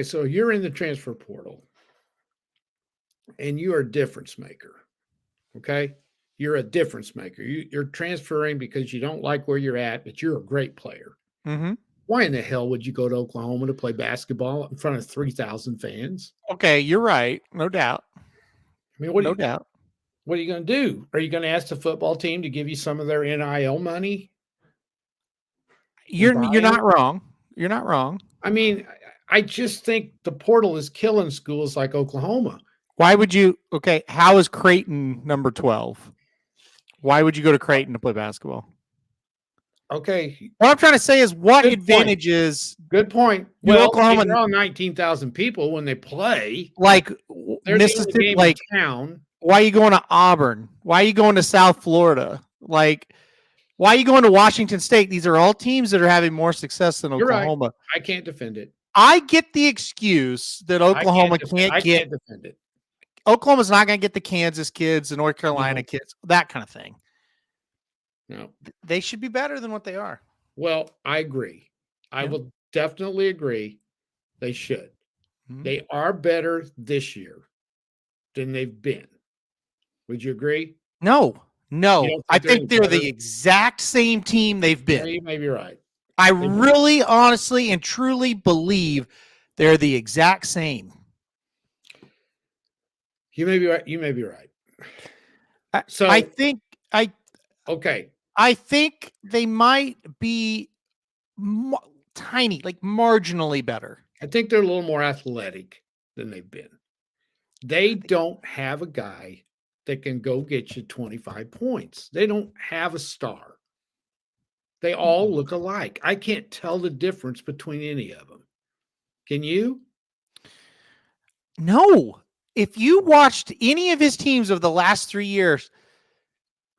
So you're in the transfer portal and you are a difference maker. Okay. You're a difference maker. You're transferring because you don't like where you're at, but you're a great player. Mm-hmm. Why in the hell would you go to Oklahoma to play basketball in front of 3,000 fans? Okay, you're right. No doubt. I mean, no doubt. What are you going to do? Are you going to ask the football team to give you some of their NIL money? You're not wrong. You're not wrong. I mean, I just think the portal is killing schools like Oklahoma. Why would you? Okay, how is Creighton number 12? Why would you go to Creighton to play basketball? Okay. What I'm trying to say is what advantages. Good point. Well, Oklahoma, they're all 19,000 people when they play. Like Mississippi, like town. Why are you going to Auburn? Why are you going to South Florida? Like, why are you going to Washington State? These are all teams that are having more success than Oklahoma. Right. I can't defend it. I get the excuse that Oklahoma can't get. Defend it. Oklahoma's not going to get the Kansas kids, the North Carolina kids, that kind of thing. No, they should be better than what they are. Well, I agree. I will definitely agree. They should. Mm-hmm. They are better this year than they've been. Would you agree? No. I think they're the exact same team they've been. Yeah, you may be right. I really, honestly, and truly believe they're the exact same. You may be right. You may be right. I think okay. I think they might be tiny, like marginally better. I think they're a little more athletic than they've been. They don't have a guy that can go get you 25 points. They don't have a star. They all look alike. I can't tell the difference between any of them. Can you? No. If you watched any of his teams of the last 3 years,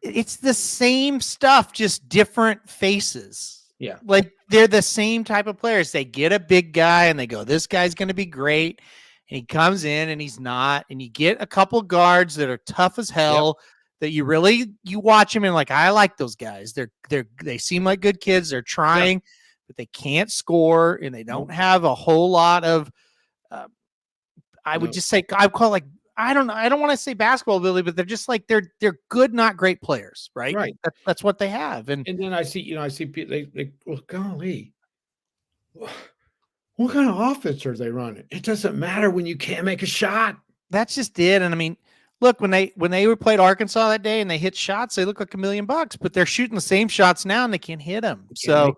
it's the same stuff, just different faces. Yeah. Like they're the same type of players. They get a big guy and they go, this guy's going to be great. And he comes in and he's not. And you get a couple guards that are tough as hell that you watch them and like, I like those guys. They seem like good kids. They're trying, but they can't score and they don't have a whole lot of I would just say I call like I don't know. I don't want to say basketball ability, but they're just like they're good, not great players, right? Right. That's what they have. And then I see people they well, golly, what kind of offense are they running? It doesn't matter when you can't make a shot. that's just it. And I mean, look, when they were played Arkansas that day and they hit shots, they look like $1 million, but they're shooting the same shots now and they can't hit them. So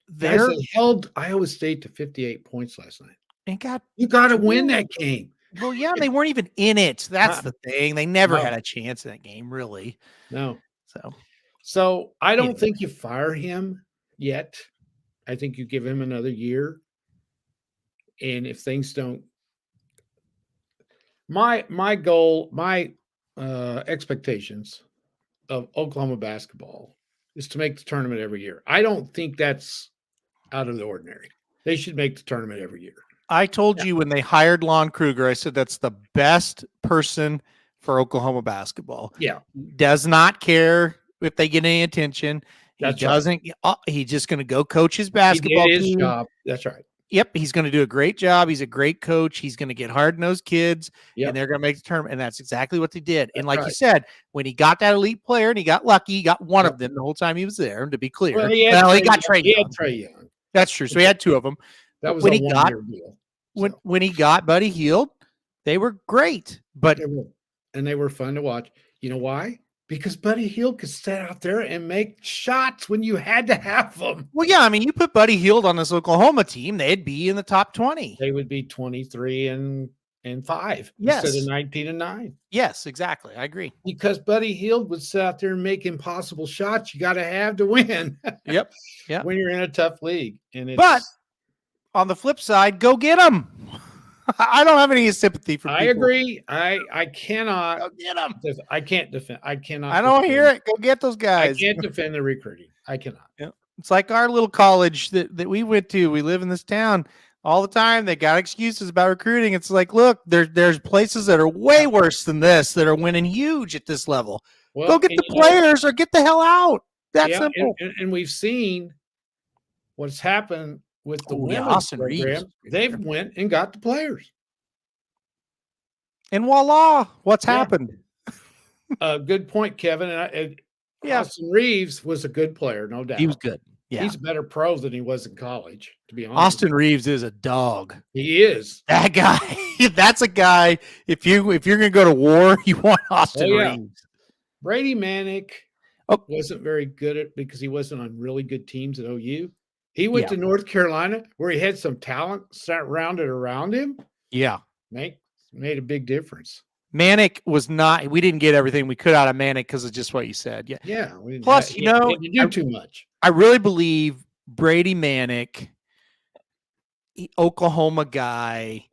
they held Iowa State to 58 points last night. You got to win that game. Well, yeah, they weren't even in it. That's the thing. They never had a chance in that game, really. No. So I don't think you fire him yet. I think you give him another year. And if things don't, my goal, my expectations of Oklahoma basketball is to make the tournament every year. I don't think that's out of the ordinary. They should make the tournament every year. I told you when they hired Lon Kruger, I said that's the best person for Oklahoma basketball. Yeah. Does not care if they get any attention. He doesn't. Right. He's just going to go coach his basketball team. His job. That's right. Yep. He's going to do a great job. He's a great coach. He's going to get hard-nosed kids, and they're going to make the tournament. And that's exactly what they did. And like you said, when he got that elite player and he got lucky, he got one of them the whole time he was there, to be clear. Well, he got Trey Young. That's true. So he had two of them. That was when a one-year deal. When he got Buddy Hield, they were great. But they were fun to watch. You know why? Because Buddy Hield could sit out there and make shots when you had to have them. Well, yeah, I mean, you put Buddy Hield on this Oklahoma team, they'd be in the top 20. They would be 23 and 5 instead of 19 and 9. Yes, exactly. I agree. Because Buddy Hield would sit out there and make impossible shots you got to have to win. Yep. Yeah. When you're in a tough league. But on the flip side, go get them. I don't have any sympathy for people. I agree. I cannot. Go get them. I can't defend. I cannot. I don't hear it. Go get those guys. I can't defend the recruiting. I cannot. Yeah. It's like our little college that we went to. We live in this town all the time. They got excuses about recruiting. It's like, look, there's places that are way worse than this that are winning huge at this level. Well, go get the players or get the hell out. That's simple. And we've seen what's happened with the women's Austin program. Reeves. They've went and got the players. And voila, what's happened? Good point, Kevin. Austin Reeves was a good player, no doubt. He was good. Yeah. He's a better pro than he was in college, to be honest. Austin Reeves is a dog. He is. That guy. That's a guy. If you're going to go to war, you want Austin Reeves. Brady Manick wasn't very good at because he wasn't on really good teams at OU. He went to North Carolina where he had some talent surrounded around him. Yeah. Made a big difference. Manick was not, we didn't get everything we could out of Manick because of just what you said. Yeah. Yeah. Plus, he didn't do too much. I really believe Brady Manick, Oklahoma guy,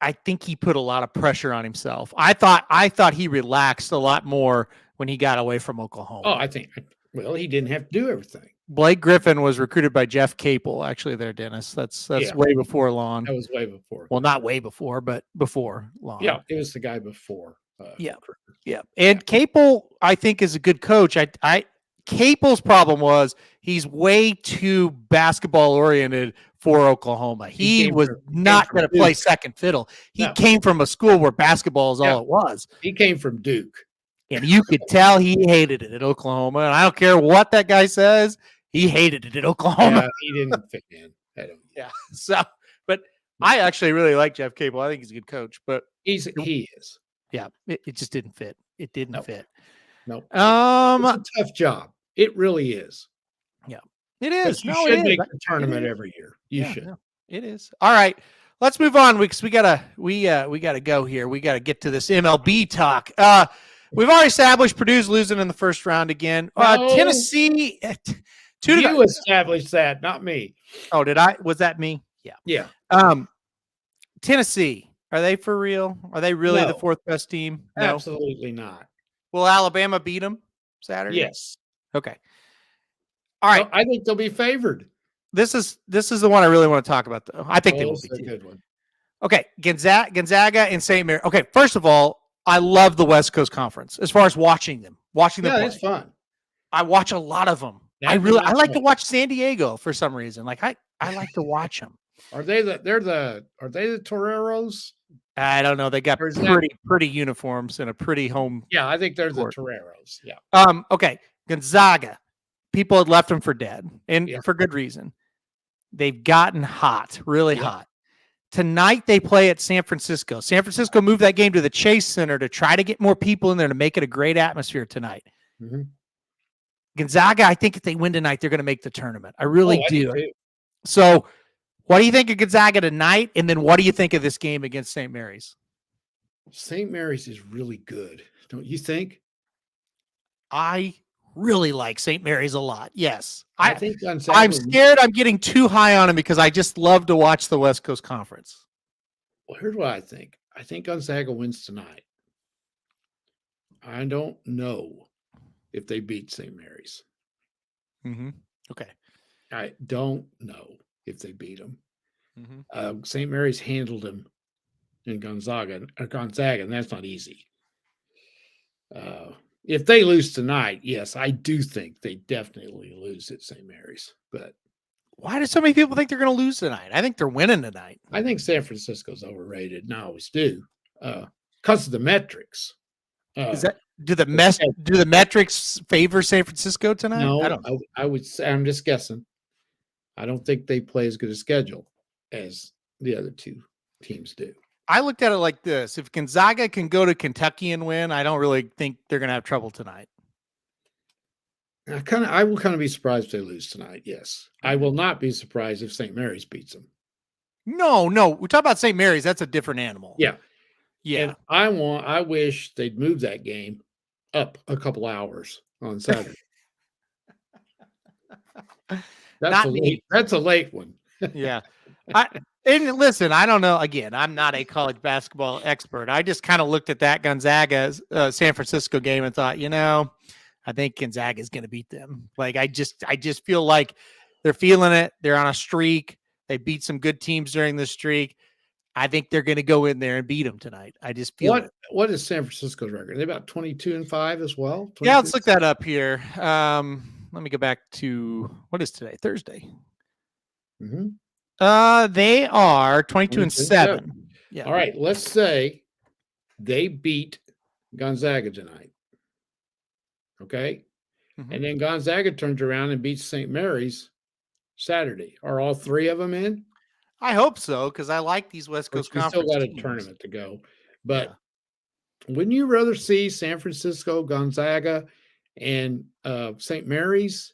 I think he put a lot of pressure on himself. I thought he relaxed a lot more when he got away from Oklahoma. Oh, he didn't have to do everything. Blake Griffin was recruited by Jeff Capel, actually, there, Dennis. That's way before Lon. That was way before. Well, not way before, but before Lon. Yeah, it was the guy before. Yeah. And Capel, I think, is a good coach. Capel's problem was he's way too basketball oriented for Oklahoma. He was not going to play second fiddle. He came from a school where basketball is all it was. He came from Duke. And you could tell he hated it at Oklahoma. And I don't care what that guy says. He hated it at Oklahoma. Yeah, he didn't fit in. Yeah. So, but I actually really like Jeff Capel. I think he's a good coach, but he is. Yeah. It just didn't fit. It didn't fit. No. It's a tough job. It really is. Yeah, it is. You should make the tournament every year. You should. Yeah, it is. All right. Let's move on because we gotta go here. We gotta get to this MLB talk. We've already established Purdue's losing in the first round again. Tennessee. You established that, not me. Oh, did I? Was that me? Yeah. Yeah. Tennessee. Are they for real? Are they really the fourth best team? No? Absolutely not. Will Alabama beat them Saturday? Yes. Okay. All right. So I think they'll be favored. This is the one I really want to talk about, though. I think they will be a good one. Okay, Gonzaga and St. Mary. Okay, first of all, I love the West Coast Conference as far as watching them play. It's fun. I watch a lot of them. I like to watch San Diego for some reason. Like I like to watch them. Are they the Toreros? I don't know. They got Or is that- pretty uniforms and a pretty home. Yeah, I think they're court. the Toreros. Yeah. Okay. Gonzaga. People had left them for dead, and Yeah. for good reason. They've gotten hot, really Yeah. hot. Tonight they play at San Francisco. San Francisco moved that game to the Chase Center to try to get more people in there to make it a great atmosphere tonight. Mm-hmm. Gonzaga, I think if they win tonight, they're going to make the tournament. I really do. Too. So, what do you think of Gonzaga tonight? And then what do you think of this game against St. Mary's? St. Mary's is really good, don't you think? I really like St. Mary's a lot. Yes. I think Gonzaga, I'm scared I'm getting too high on him because I just love to watch the West Coast Conference. Well, here's what I think. I think Gonzaga wins tonight. I don't know if they beat St. Mary's. Mm-hmm. Okay. I don't know if they beat them. Mm-hmm. St. Mary's handled them in Gonzaga, and that's not easy. If they lose tonight, yes, I do think they definitely lose at St. Mary's. But why do so many people think they're going to lose tonight? I think they're winning tonight. I think San Francisco's overrated, and I always do, because of the metrics. Do the metrics favor San Francisco tonight? No, I don't know. I would say, I'm just guessing. I don't think they play as good a schedule as the other two teams do. I looked at it like this. If Gonzaga can go to Kentucky and win, I don't really think they're going to have trouble tonight. I will kind of be surprised if they lose tonight. Yes. I will not be surprised if St. Mary's beats them. No. We're talking about St. Mary's. That's a different animal. Yeah. Yeah. And I wish they'd move that game up a couple hours on Saturday. That's a late one. Yeah. And listen, I don't know. Again, I'm not a college basketball expert. I just kind of looked at that Gonzaga San Francisco game and thought, I think Gonzaga is going to beat them. Like I just feel like they're feeling it. They're on a streak. They beat some good teams during the streak. I think they're going to go in there and beat them tonight. I just feel it. What is San Francisco's record? Are they about 22-5 as well? Yeah, let's look that up here. Let me go back to what is today? Thursday. Mm-hmm. They are 22-7. Yeah. All right. Let's say they beat Gonzaga tonight. Okay. Mm-hmm. And then Gonzaga turns around and beats St. Mary's Saturday. Are all three of them in? I hope so, because I like these West Coast Conference. We still got a tournament to go. But wouldn't you rather see San Francisco, Gonzaga, and St. Mary's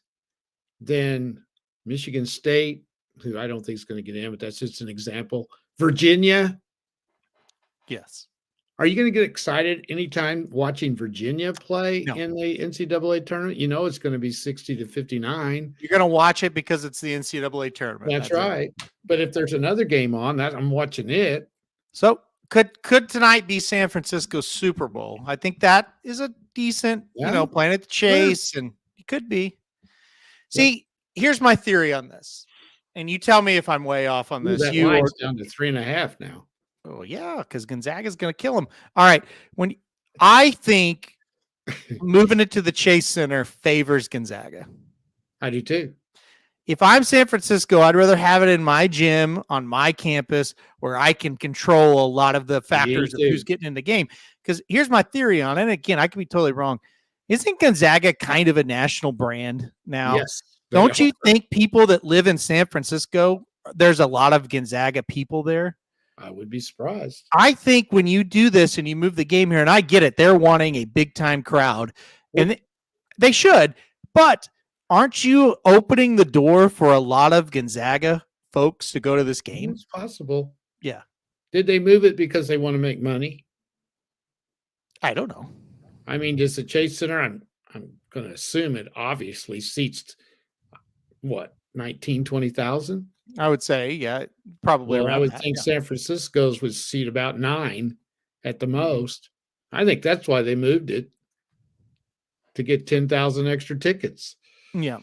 than Michigan State, who I don't think is going to get in, but that's just an example. Virginia? Yes. Are you going to get excited anytime watching Virginia play in the NCAA tournament? It's going to be 60-59. You're going to watch it because it's the NCAA tournament. That's right. But if there's another game on, I'm watching it. So could tonight be San Francisco's Super Bowl? I think that is a decent, playing at the Chase, and it could be. See, here's my theory on this, and you tell me if I'm way off on this. That line's down to 3.5 now. Oh, yeah, because Gonzaga is going to kill him. All right. I think moving it to the Chase Center favors Gonzaga. I do too. If I'm San Francisco, I'd rather have it in my gym on my campus where I can control a lot of the factors of who's getting in the game. Because here's my theory on it. And again, I could be totally wrong. Isn't Gonzaga kind of a national brand now? Yes. Don't you think people that live in San Francisco, there's a lot of Gonzaga people there? I would be surprised. I think when you do this and you move the game here, and I get it, they're wanting a big time crowd, and they should, but aren't you opening the door for a lot of Gonzaga folks to go to this game? It's possible. Yeah. Did they move it because they want to make money? I don't know. I mean, does the Chase Center, I'm going to assume it obviously seats, 20,000? I would say, yeah, probably. Well, I would think San Francisco's would seat about 9 at the most. I think that's why they moved it, to get 10,000 extra tickets. Yeah.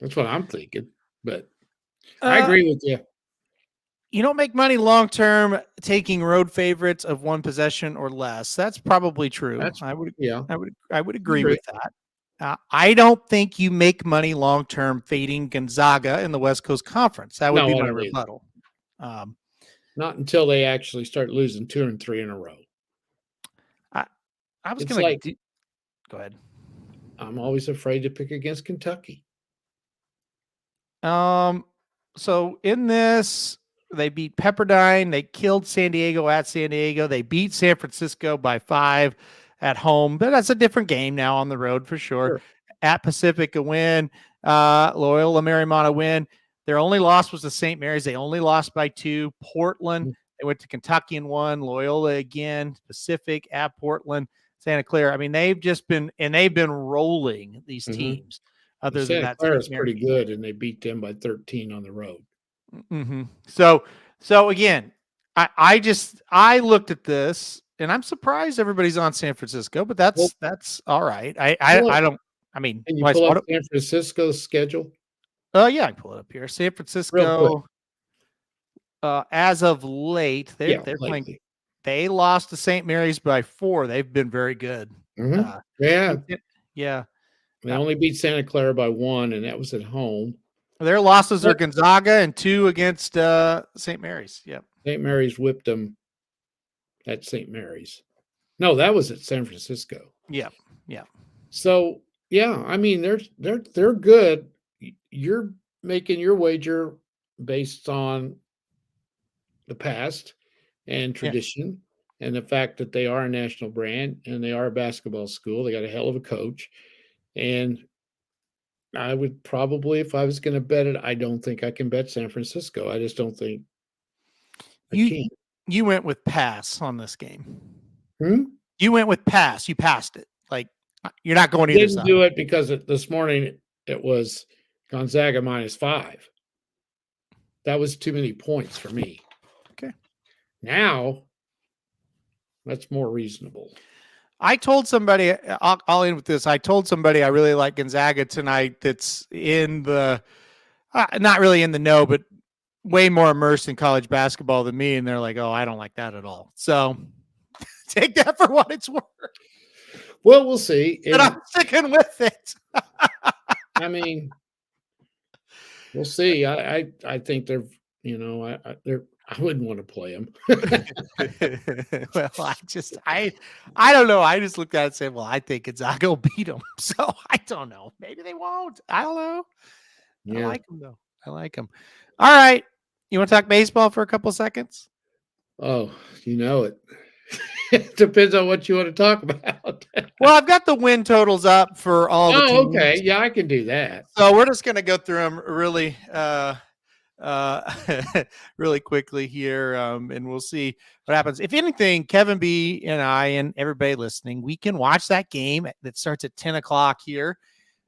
That's what I'm thinking. But I agree with you. You don't make money long-term taking road favorites of one possession or less. That's probably true. I would agree with that. I don't think you make money long term fading Gonzaga in the West Coast Conference. That would No, be I my don't either. rebuttal. Um, Not until they actually start losing 2 and 3 in a row. I was It's going like to go ahead. I'm always afraid to pick against Kentucky. So in this, they beat Pepperdine. They killed San Diego at San Diego. They beat San Francisco by 5 at home, but that's a different game now on the road for sure. At Pacific, a win. Loyola Marymount, a win. Their only loss was to St. Mary's. They only lost by 2. Portland, they went to Kentucky and won. Loyola again. Pacific at Portland. Santa Clara. I mean, they've been rolling these teams. Other than Santa that, Clara is pretty good, and they beat them by 13 on the road. So again, I looked at this, and I'm surprised everybody's on San Francisco, but that's all right. I don't. I mean, can you pull up San Francisco's schedule? Yeah, I can pull it up here. San Francisco. As of late, they're playing. They lost to St. Mary's by 4. They've been very good. Yeah. They only beat Santa Clara by 1, and that was at home. Their losses are Gonzaga and 2 against St. Mary's. Yep. St. Mary's whipped them at St. Mary's. No, that was at San Francisco. Yeah. So yeah, I mean they're good. You're making your wager based on the past and tradition and the fact that they are a national brand and they are a basketball school. They got a hell of a coach. And I would probably, if I was going to bet it, I don't think I can bet San Francisco. I just don't think I can. You went with pass on this game. Hmm? You went with pass. You passed it. Like, you're not going either side. Didn't do it because this morning it was Gonzaga -5. That was too many points for me. Okay. Now, that's more reasonable. I told somebody, I'll end with this. I told somebody I really like Gonzaga tonight that's in the, not really in the know, but way more immersed in college basketball than me. And they're like, oh, I don't like that at all. So take that for what it's worth. Well, we'll see. But I'm sticking with it. I mean, we'll see. I think they're, I wouldn't want to play them. Well, I don't know. I just looked at it and said, well, I think Gonzaga will beat them. So I don't know. Maybe they won't. I don't know. Yeah. I like them, though. I like them. All right. You want to talk baseball for a couple seconds? Oh, you know it. It depends on what you want to talk about. Well, I've got the win totals up for all the teams. Okay. Yeah, I can do that. So we're just going to go through them really really quickly here, and we'll see what happens. If anything, Kevin B and I and everybody listening, we can watch that game that starts at 10 o'clock here,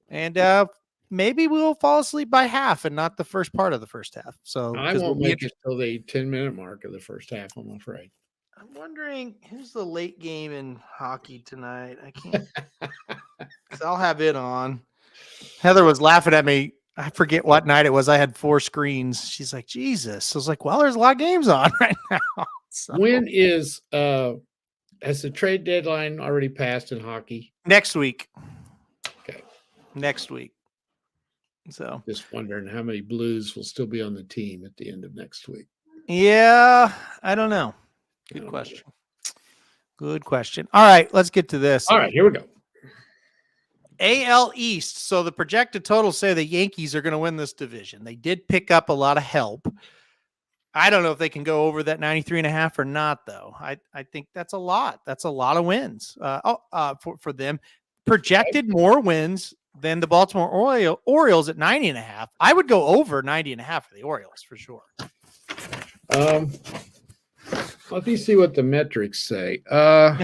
and maybe we'll fall asleep by half and not the first part of the first half. So I won't make it till the 10-minute mark of the first half, I'm afraid. I'm wondering who's the late game in hockey tonight. I can't. I'll have it on. Heather was laughing at me. I forget what night it was. I had 4 screens. She's like, Jesus. I was like, well, there's a lot of games on right now. So. When has the trade deadline already passed in hockey? Next week. Okay. Next week. So just wondering how many Blues will still be on the team at the end of next week. Yeah, I don't know. Good question. Good question. All right, let's get to this. All right, here we go. AL East. So the projected totals say the Yankees are going to win this division. They did pick up a lot of help. I don't know if they can go over that 93.5 or not, though. I think that's a lot. That's a lot of wins for them. Projected more wins than the Baltimore Orioles at 90.5. I would go over 90.5 for the Orioles for sure. Let me see what the metrics say. Let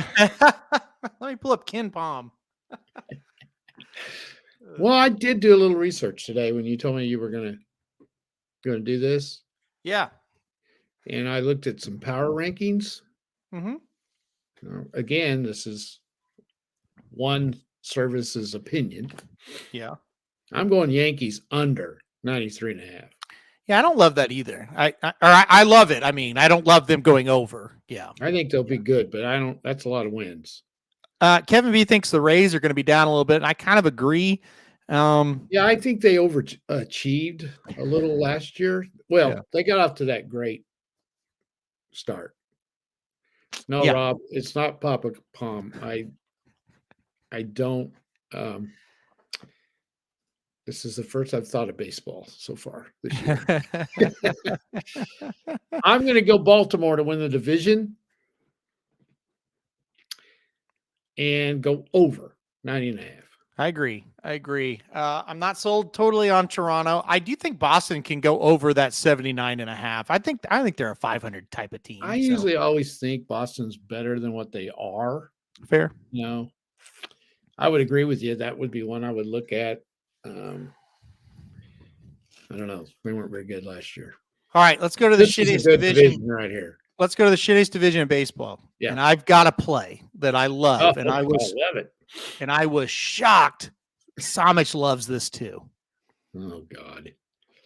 me pull up Ken Palm. Well, I did do a little research today when you told me you were going to do this. Yeah. And I looked at some power rankings. Mm-hmm. Again, this is one service's opinion. Yeah. I'm going Yankees under 93.5. Yeah, I don't love that either. I love it. I mean, I don't love them going over. Yeah. I think they'll be good, but I don't. That's a lot of wins. Kevin B thinks the Rays are going to be down a little bit, and I kind of agree. Yeah, I think they overachieved a little last year. Well, Yeah. they got off to that great start. No, Yeah. Rob, it's not Papa Palm. I don't. This is the first I've thought of baseball so far this year. I'm going to go Baltimore to win the division and go over 90.5. I agree. I'm not sold totally on Toronto. I do think Boston can go over that 79.5. I think they're a 500 type of team. I usually always think Boston's better than what they are. Fair. I would agree with you. That would be one I would look at. I don't know. They weren't very good last year. All right, let's go to the shittiest division right here. Let's go to the shittiest division in baseball. Yeah. And I've got a play that I love. And I love it. And I was shocked. Somich loves this too. Oh, God.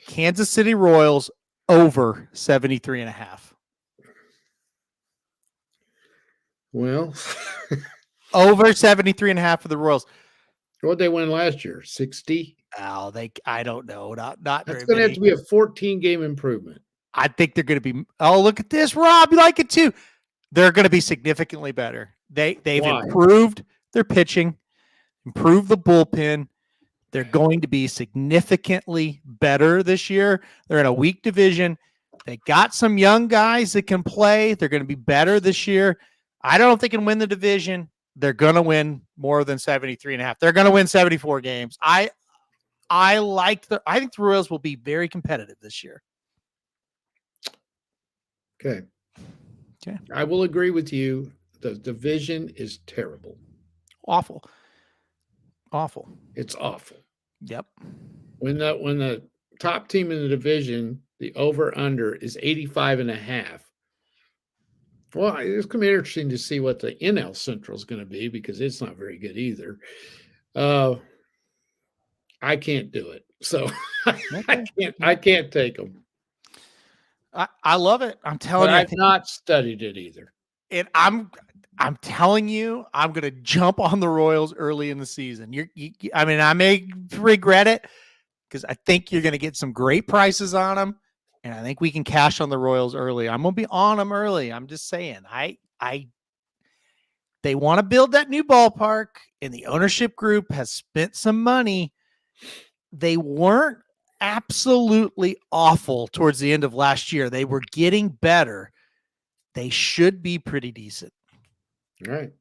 Kansas City Royals over 73.5. Well, over 73.5 for the Royals. What'd they win last year? 60? Oh, I don't know. Not That's going to have to be a 14-game improvement. I think they're going to be. Oh, look at this, Rob. You like it too. They're going to be significantly better. They've improved their pitching, improved the bullpen. They're going to be significantly better this year. They're in a weak division. They got some young guys that can play. They're going to be better this year. I don't know if they can win the division. They're going to win more than 73.5. They're going to win 74 games. I think the Royals will be very competitive this year. Okay. I will agree with you. The division is terrible. Awful. It's awful. Yep. When the top team in the division, the over-under is 85.5. Well, it's going to be interesting to see what the NL Central is going to be because it's not very good either. I can't do it. So I can't take them. I love it. I'm telling you. I've not studied it either. And I'm telling you, I'm going to jump on the Royals early in the season. I may regret it because I think you're going to get some great prices on them. And I think we can cash on the Royals early. I'm going to be on them early. I'm just saying, they want to build that new ballpark and the ownership group has spent some money. They weren't absolutely awful towards the end of last year. They were getting better. They should be pretty decent. All right.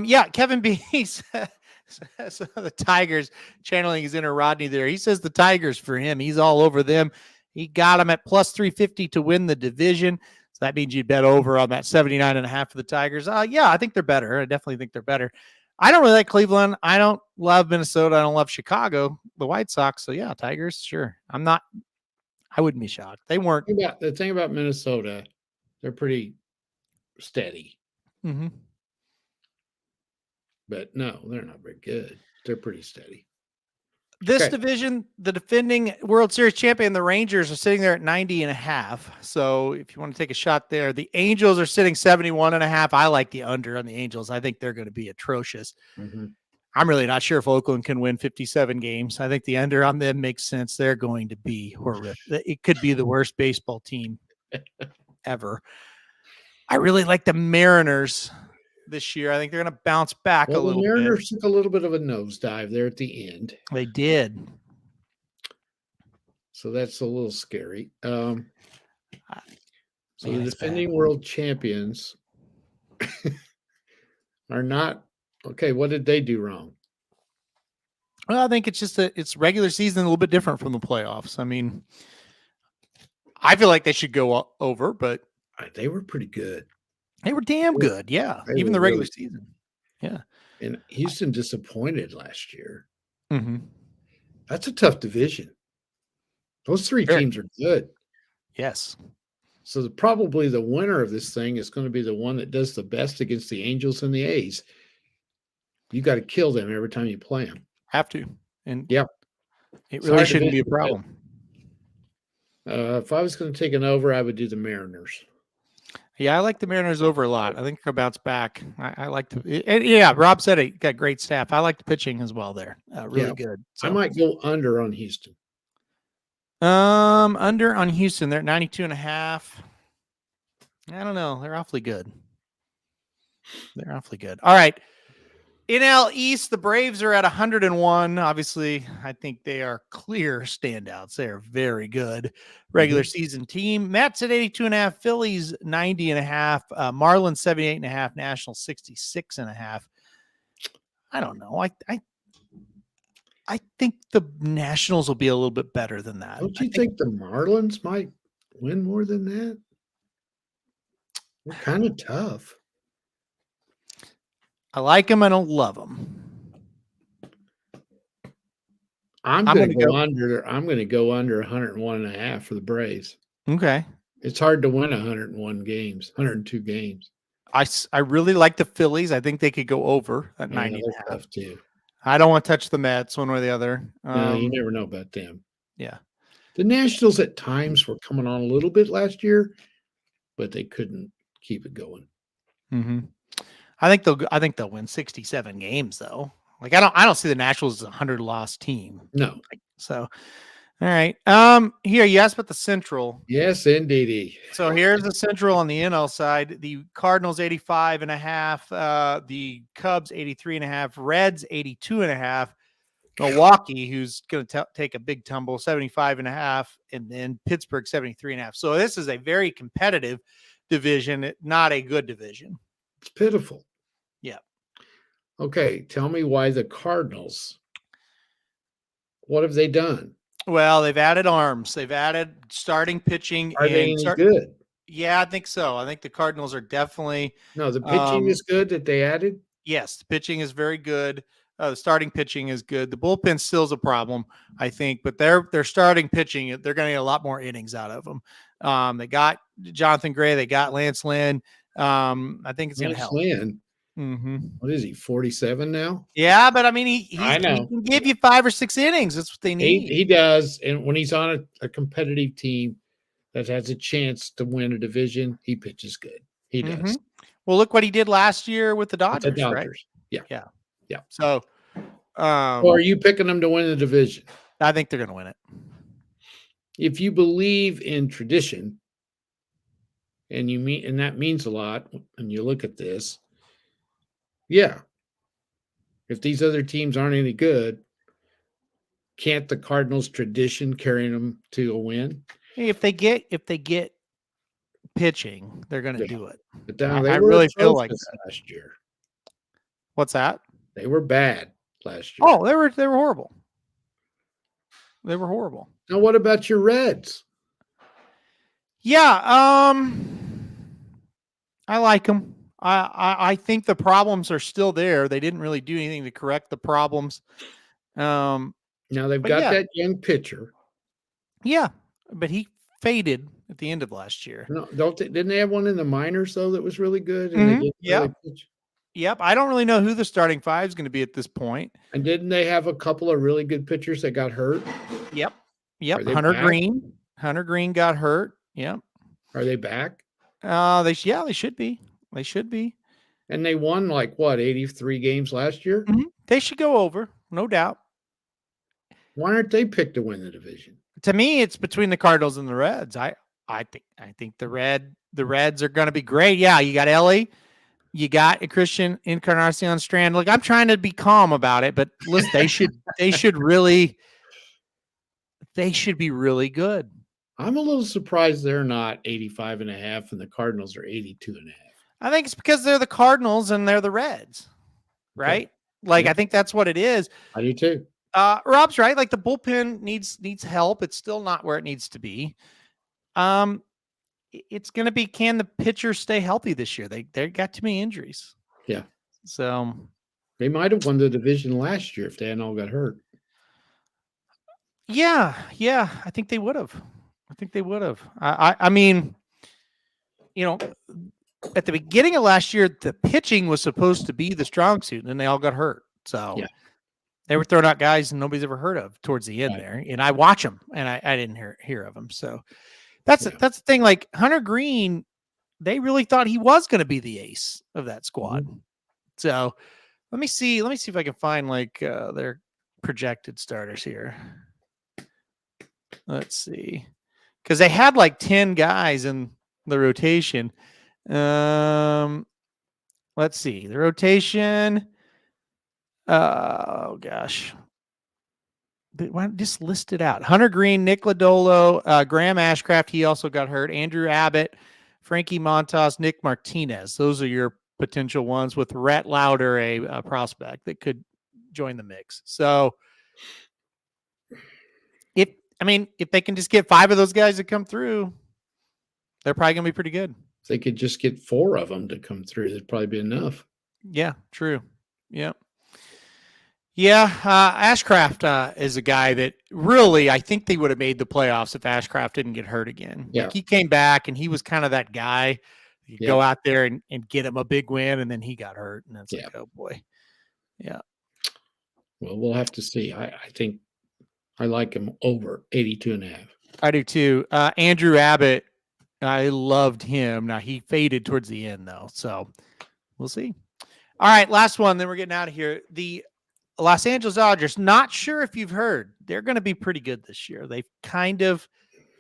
Yeah, Kevin B says the Tigers, channeling his inner Rodney there. He says the Tigers for him. He's all over them. He got them at plus 350 to win the division. So that means you'd bet over on that 79.5 for the Tigers. Yeah, I think they're better. I definitely think they're better. I don't really like Cleveland. I don't love Minnesota. I don't love Chicago, the White Sox. So yeah, Tigers, sure. I wouldn't be shocked. They weren't. The thing about Minnesota, they're pretty steady. Mm-hmm. But no, they're not very good. They're pretty steady. This division, the defending World Series champion, the Rangers, are sitting there at 90.5. So if you want to take a shot there, the Angels are sitting 71.5. I like the under on the Angels. I think they're going to be atrocious. Mm-hmm. I'm really not sure if Oakland can win 57 games. I think the under on them makes sense. They're going to be horrific. It could be the worst baseball team ever. I really like the Mariners this year. I think they're going to bounce back a little bit. The Mariners took a little bit of a nosedive there at the end. They did. So that's a little scary. So the defending world champions are not okay. What did they do wrong? Well, I think it's just it's regular season a little bit different from the playoffs. I mean, I feel like they should go over, but they were pretty good. They were damn good. Yeah. Even the regular season. Yeah. And Houston disappointed last year. Mm-hmm. That's a tough division. Those three teams are good. Yes. So probably the winner of this thing is going to be the one that does the best against the Angels and the A's. You got to kill them every time you play them. Have to. And yeah, it really shouldn't be a problem. If I was going to take an over, I would do the Mariners. Yeah, I like the Mariners over a lot. I think they'll bounce back. I like yeah, Rob said it. Got great staff. I like the pitching as well there. Really Yeah. good. I So might go under on Houston. under on Houston. They're at 92.5. I don't know. They're awfully good. They're awfully good. All right. NL East, the Braves are at 101. Obviously, I think they are clear standouts. They are very good regular season team. Mets at 82.5, Phillies 90.5, Marlins 78.5, Nationals 66.5. I don't know. I think the Nationals will be a little bit better than that. Don't I you think think the Marlins might win more than that? They're kind of tough. I like them. I don't love them. I'm going to go under. I'm going to go under 101.5 for the Braves. Okay. It's hard to win 101 games, 102 games. I really like the Phillies. I think they could go over at 90.5 too. I don't want to touch the Mets one way or the other. No, you never know about them. Yeah. The Nationals at times were coming on a little bit last year, but they couldn't keep it going. Mm-hmm. I think they'll win 67 games though. Like I don't see the Nationals as a 100-loss team. No. So, all right. Here you asked about the Central. Yes, indeed. So here's the Central on the NL side. The Cardinals 85.5, the Cubs 83.5, Reds 82.5, Milwaukee, who's going to take a big tumble, 75.5, and then Pittsburgh 73.5. So this is a very competitive division, not a good division. It's pitiful. Yeah. Okay, tell me why the Cardinals. What have they done? Well, they've added arms. They've added starting pitching. Are they any good? Yeah, I think so. I think the Cardinals are definitely. No, the pitching is good that they added? Yes, the pitching is very good. The starting pitching is good. The bullpen still is a problem, I think, but their starting pitching, they're going to get a lot more innings out of them. They got Jonathan Gray. They got Lance Lynn. I think it's going to help. Lynn. Mm-hmm. What is he, 47 now? Yeah, but I mean, he can give you 5 or 6 innings. That's what they need. He does. And when he's on a competitive team that has a chance to win a division, he pitches good. He does. Mm-hmm. Well, look what he did last year with the Dodgers. Right? Yeah. So, or are you picking them to win the division? I think they're going to win it. If you believe in tradition, and that means a lot when you look at this. Yeah. If these other teams aren't any good, can't the Cardinals' tradition carry them to a win? If they get pitching, they're going to do it. But I really feel like that last year. What's that? They were bad last year. Oh, they were horrible. They were horrible. Now, what about your Reds? Yeah, I like them. I think the problems are still there. They didn't really do anything to correct the problems. Now they've got that young pitcher. Yeah, but he faded at the end of last year. No, didn't they have one in the minors though that was really good? And they didn't really pitch? Yep. I don't really know who the starting 5 is going to be at this point. And didn't they have a couple of really good pitchers that got hurt? Yep. Hunter Green got hurt. Yep. Are they back? They should be. They should be. And they won 83 games last year? Mm-hmm. They should go over, no doubt. Why aren't they picked to win the division? To me, it's between the Cardinals and the Reds. I think the Reds are going to be great. Yeah, you got Ellie, you got a Christian Encarnacion Strand. Look, I'm trying to be calm about it, but listen, they should be really good. I'm a little surprised they're not 85.5 and the Cardinals are 82.5. I think it's because they're the Cardinals and they're the Reds, right? Okay. I think that's what it is. I do too. Rob's right. The bullpen needs help. It's still not where it needs to be. It's going to be, can the pitcher stay healthy this year? They got too many injuries. Yeah. So they might have won the division last year if they hadn't all got hurt. Yeah. I think they would have. I mean, at the beginning of last year, the pitching was supposed to be the strong suit, and then they all got hurt. So they were throwing out guys nobody's ever heard of towards the end there. And I watch them, and I didn't hear of them. So that's the thing. Hunter Green, they really thought he was going to be the ace of that squad. Mm-hmm. So let me see if I can find like their projected starters here. Let's see, because they had like 10 guys in the rotation. Let's see the rotation. Oh gosh. Why don't just list it out? Hunter Green, Nick Lodolo, Graham Ashcraft. He also got hurt. Andrew Abbott, Frankie Montas, Nick Martinez. Those are your potential ones, with Rhett Lauder, a prospect that could join the mix. So if they can just get 5 of those guys to come through, they're probably going to be pretty good. If they could just get 4 of them to come through, that'd probably be enough. Yeah, true. Yep. Yeah, Ashcraft is a guy that really, I think they would have made the playoffs if Ashcraft didn't get hurt again. Yeah. Like, he came back and he was kind of that guy. You go out there and get him a big win, and then he got hurt, and it's like, oh boy. Yeah. Well, we'll have to see. I think I like him over 82.5. I do too. Andrew Abbott, I loved him. Now, he faded towards the end, though, so we'll see. All right, last one, then we're getting out of here. The Los Angeles Dodgers, not sure if you've heard, they're going to be pretty good this year. They've kind of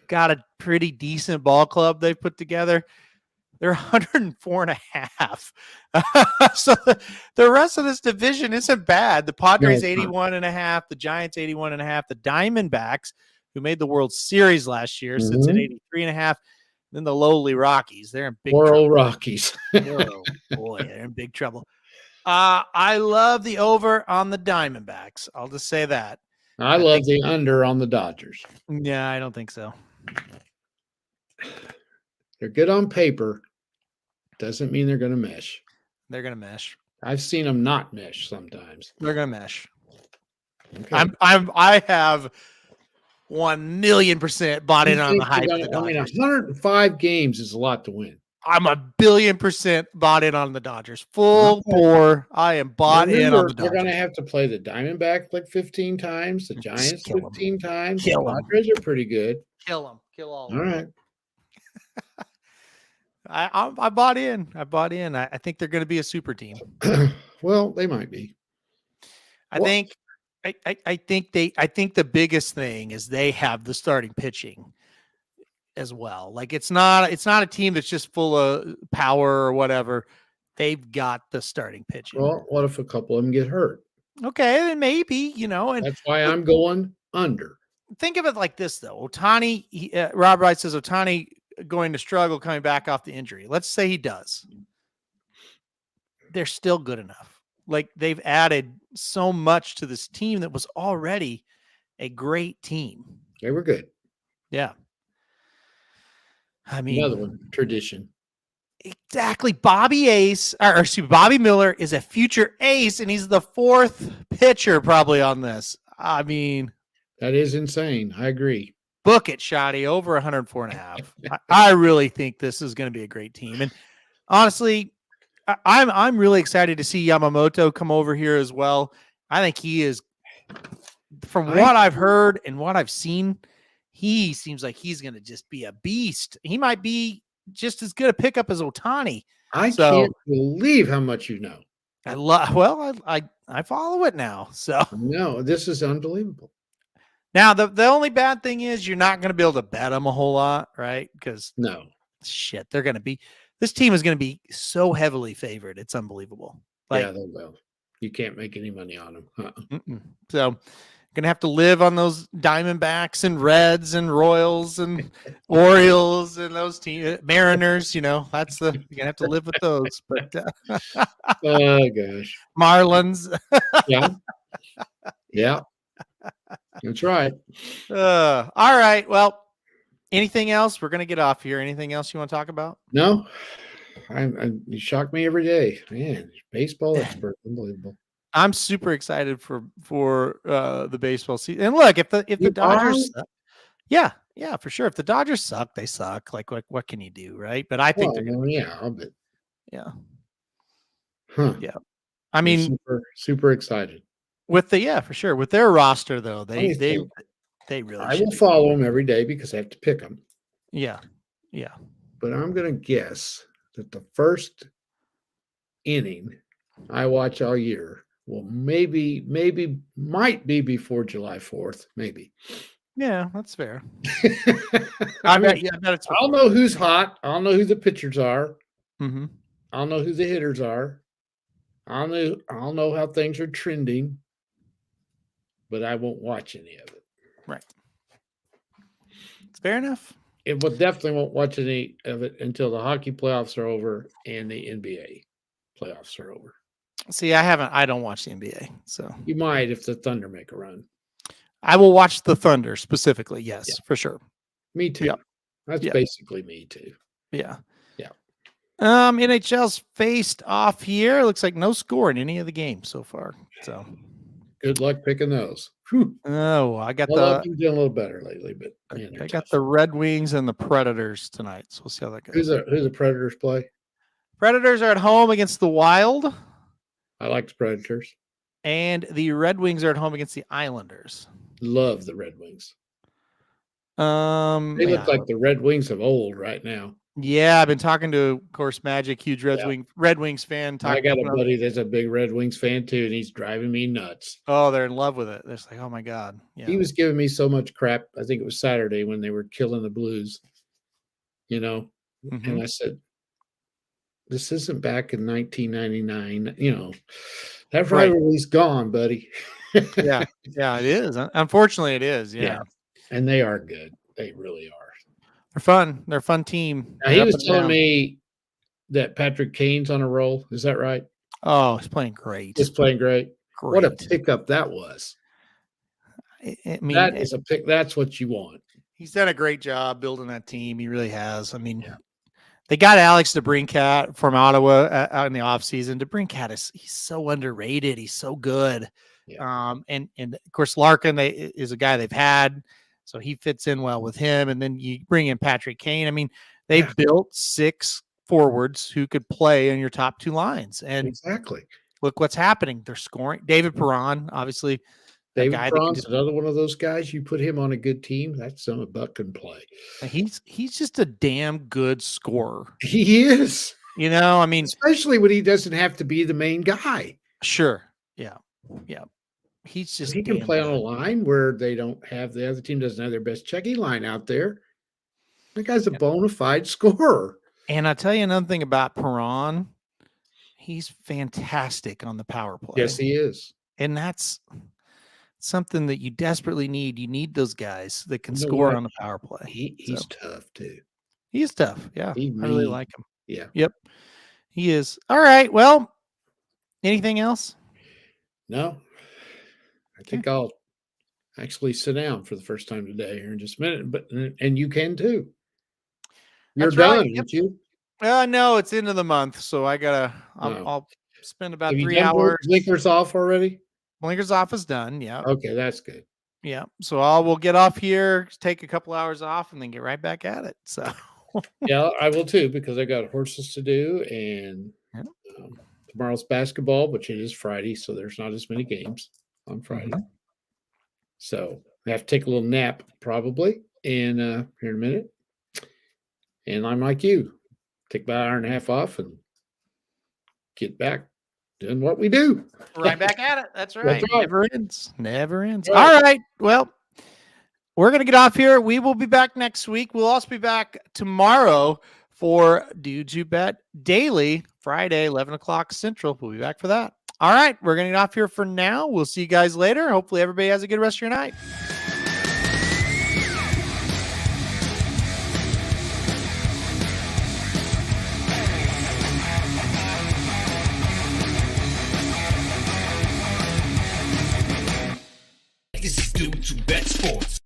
got a pretty decent ball club they've put together. They're 104.5. So the rest of this division isn't bad. The Padres 81.5, the Giants 81.5, the Diamondbacks, who made the World Series last year, sits at 83.5. Then the lowly Rockies, they're in big trouble. Old Rockies. Oh boy, they're in big trouble. I love the over on the Diamondbacks. I'll just say that. I love the under on the Dodgers. Yeah, I don't think so. They're good on paper. Doesn't mean they're going to mesh. They're going to mesh. I've seen them not mesh sometimes. They're going to mesh. Okay. I have 1,000,000% bought in on the hype of the Dodgers. 105 games is a lot to win. I'm 1,000,000,000% bought in on the Dodgers. Full bore. I am bought in on the Dodgers. They're going to have to play the Diamondback like 15 times, the Giants 15 times. The Padres are pretty good. Kill them. Kill all of them. All right. I bought in. I think they're going to be a super team. Well, they might be. I think the biggest thing is they have the starting pitching as well. Like, it's not a team that's just full of power or whatever. They've got the starting pitching. Well, what if a couple of them get hurt? Okay, then maybe, and that's why I'm going under. Think of it like this, though. Ohtani, Rob Wright says Ohtani going to struggle coming back off the injury. Let's say he does. They're still good enough. Like, they've added so much to this team that was already a great team. They were good. Yeah. I mean, another one, tradition. Exactly. Bobby Miller is a future ace, and he's the 4th pitcher probably on this. I mean, that is insane. I agree. Book it, Shotty, over 104.5. I really think this is going to be a great team. And honestly, I'm really excited to see Yamamoto come over here as well. I think he is, from what I've heard and what I've seen, he seems like he's going to just be a beast. He might be just as good a pickup as Ohtani. I can't believe how much you know. I follow it now. So no, this is unbelievable. Now, the only bad thing is you're not going to be able to bet them a whole lot, right? Because they're going to be, this team is going to be so heavily favored. It's unbelievable. Like, yeah, they will. You can't make any money on them. So going to have to live on those Diamondbacks and Reds and Royals and Orioles and those teams, Mariners, you're going to have to live with those. But oh gosh. Marlins. Yeah. That's right. All right. Well, anything else? We're going to get off here. Anything else you want to talk about? No. You shock me every day. Man, baseball expert. Unbelievable. I'm super excited for the baseball season. And look, if the Dodgers suck, yeah, for sure. If the Dodgers suck, they suck. Like what can you do, right? But I think they're going to. Yeah. Huh. Yeah. I mean, super excited. For sure. With their roster, though, they really. I will follow them every day because I have to pick them. Yeah. But I'm going to guess that the first inning I watch all year will might be before July 4th, maybe. Yeah, that's fair. I mean, I bet it's I'll know who's hot. I'll know who the pitchers are. Mm-hmm. I'll know who the hitters are. I'll know how things are trending, but I won't watch any of it. Right. It's fair enough. It will definitely won't watch any of it until the hockey playoffs are over and the NBA playoffs are over. See, I don't watch the NBA, so You might if the Thunder make a run. I will watch the Thunder specifically. Yes, Yeah. for sure. Me too. Yep. That's Yep. basically me too. Yeah. Yeah. NHL's faced off here. Looks like no score in any of the games so far. So good luck picking those. Whew. Oh, I got I've been doing a little better lately, but man, I got the Red Wings and the Predators tonight. So we'll see how that goes. Who's the Predators play? Predators are at home against the Wild. I like the Predators. And the Red Wings are at home against the Islanders. Love the Red Wings. They look like the Red Wings of old right now. Yeah, I've been talking to, of course, Magic, huge Red Wings fan. I got a buddy that's a big Red Wings fan too, and he's driving me nuts. Oh, they're in love with it. They're just like, oh my God. Yeah. He was giving me so much crap. I think it was Saturday when they were killing the Blues, and I said, this isn't back in 1999. That rivalry's gone, buddy. Yeah, it is. Unfortunately, it is. Yeah. And they are good. They really are. They're fun. They're a fun team. Now, he was telling me that Patrick Kane's on a roll. Is that right? Oh, he's playing great. He's playing great. What a pickup that was. I mean, that is a pick. That's what you want. He's done a great job building that team. He really has. I mean, they got Alex DeBrincat from Ottawa out in the offseason. DeBrincat he's so underrated. He's so good. Yeah. And of course, Larkin is a guy they've had. So he fits in well with him. And then you bring in Patrick Kane. I mean, they built 6 forwards who could play in your top 2 lines. And exactly. Look what's happening. They're scoring. David Perron, obviously. David Perron's another one of those guys. You put him on a good team, that's some buck can play. He's just a damn good scorer. He is. I mean, especially when he doesn't have to be the main guy. Sure. Yeah. Yeah. He's just he can play on a line where they don't have the other team doesn't have their best checking line out there. That guy's a bona fide scorer. And I'll tell you another thing about Perron. He's fantastic on the power play. Yes, he is. And that's something that you desperately need. You need those guys that can score on the power play. He's tough too. He is tough. Yeah. I really like him. Yeah. Yep. He is. All right. Well, anything else? No. I think I'll actually sit down for the first time today here in just a minute, and you can too. You're done, aren't you? No, it's end of the month, so I'll spend about 3 hours. Blinkers off already? Blinkers off is done. Yeah. Okay, that's good. Yeah. So we'll get off here, take a couple hours off, and then get right back at it. So yeah, I will too, because I got horses to do, and tomorrow's basketball, which it is Friday, so there's not as many games on Friday. So I have to take a little nap probably here in a minute. And I'm like you, take about an hour and a half off and get back doing what we do. Right back at it. That's right. That's right. Never ends. Never ends. All right. Well, we're going to get off here. We will be back next week. We'll also be back tomorrow for Dudes Who Bet Daily, Friday, 11 o'clock Central. We'll be back for that. All right. We're going to get off here for now. We'll see you guys later. Hopefully everybody has a good rest of your night. This is Dudes Who Bet Sports.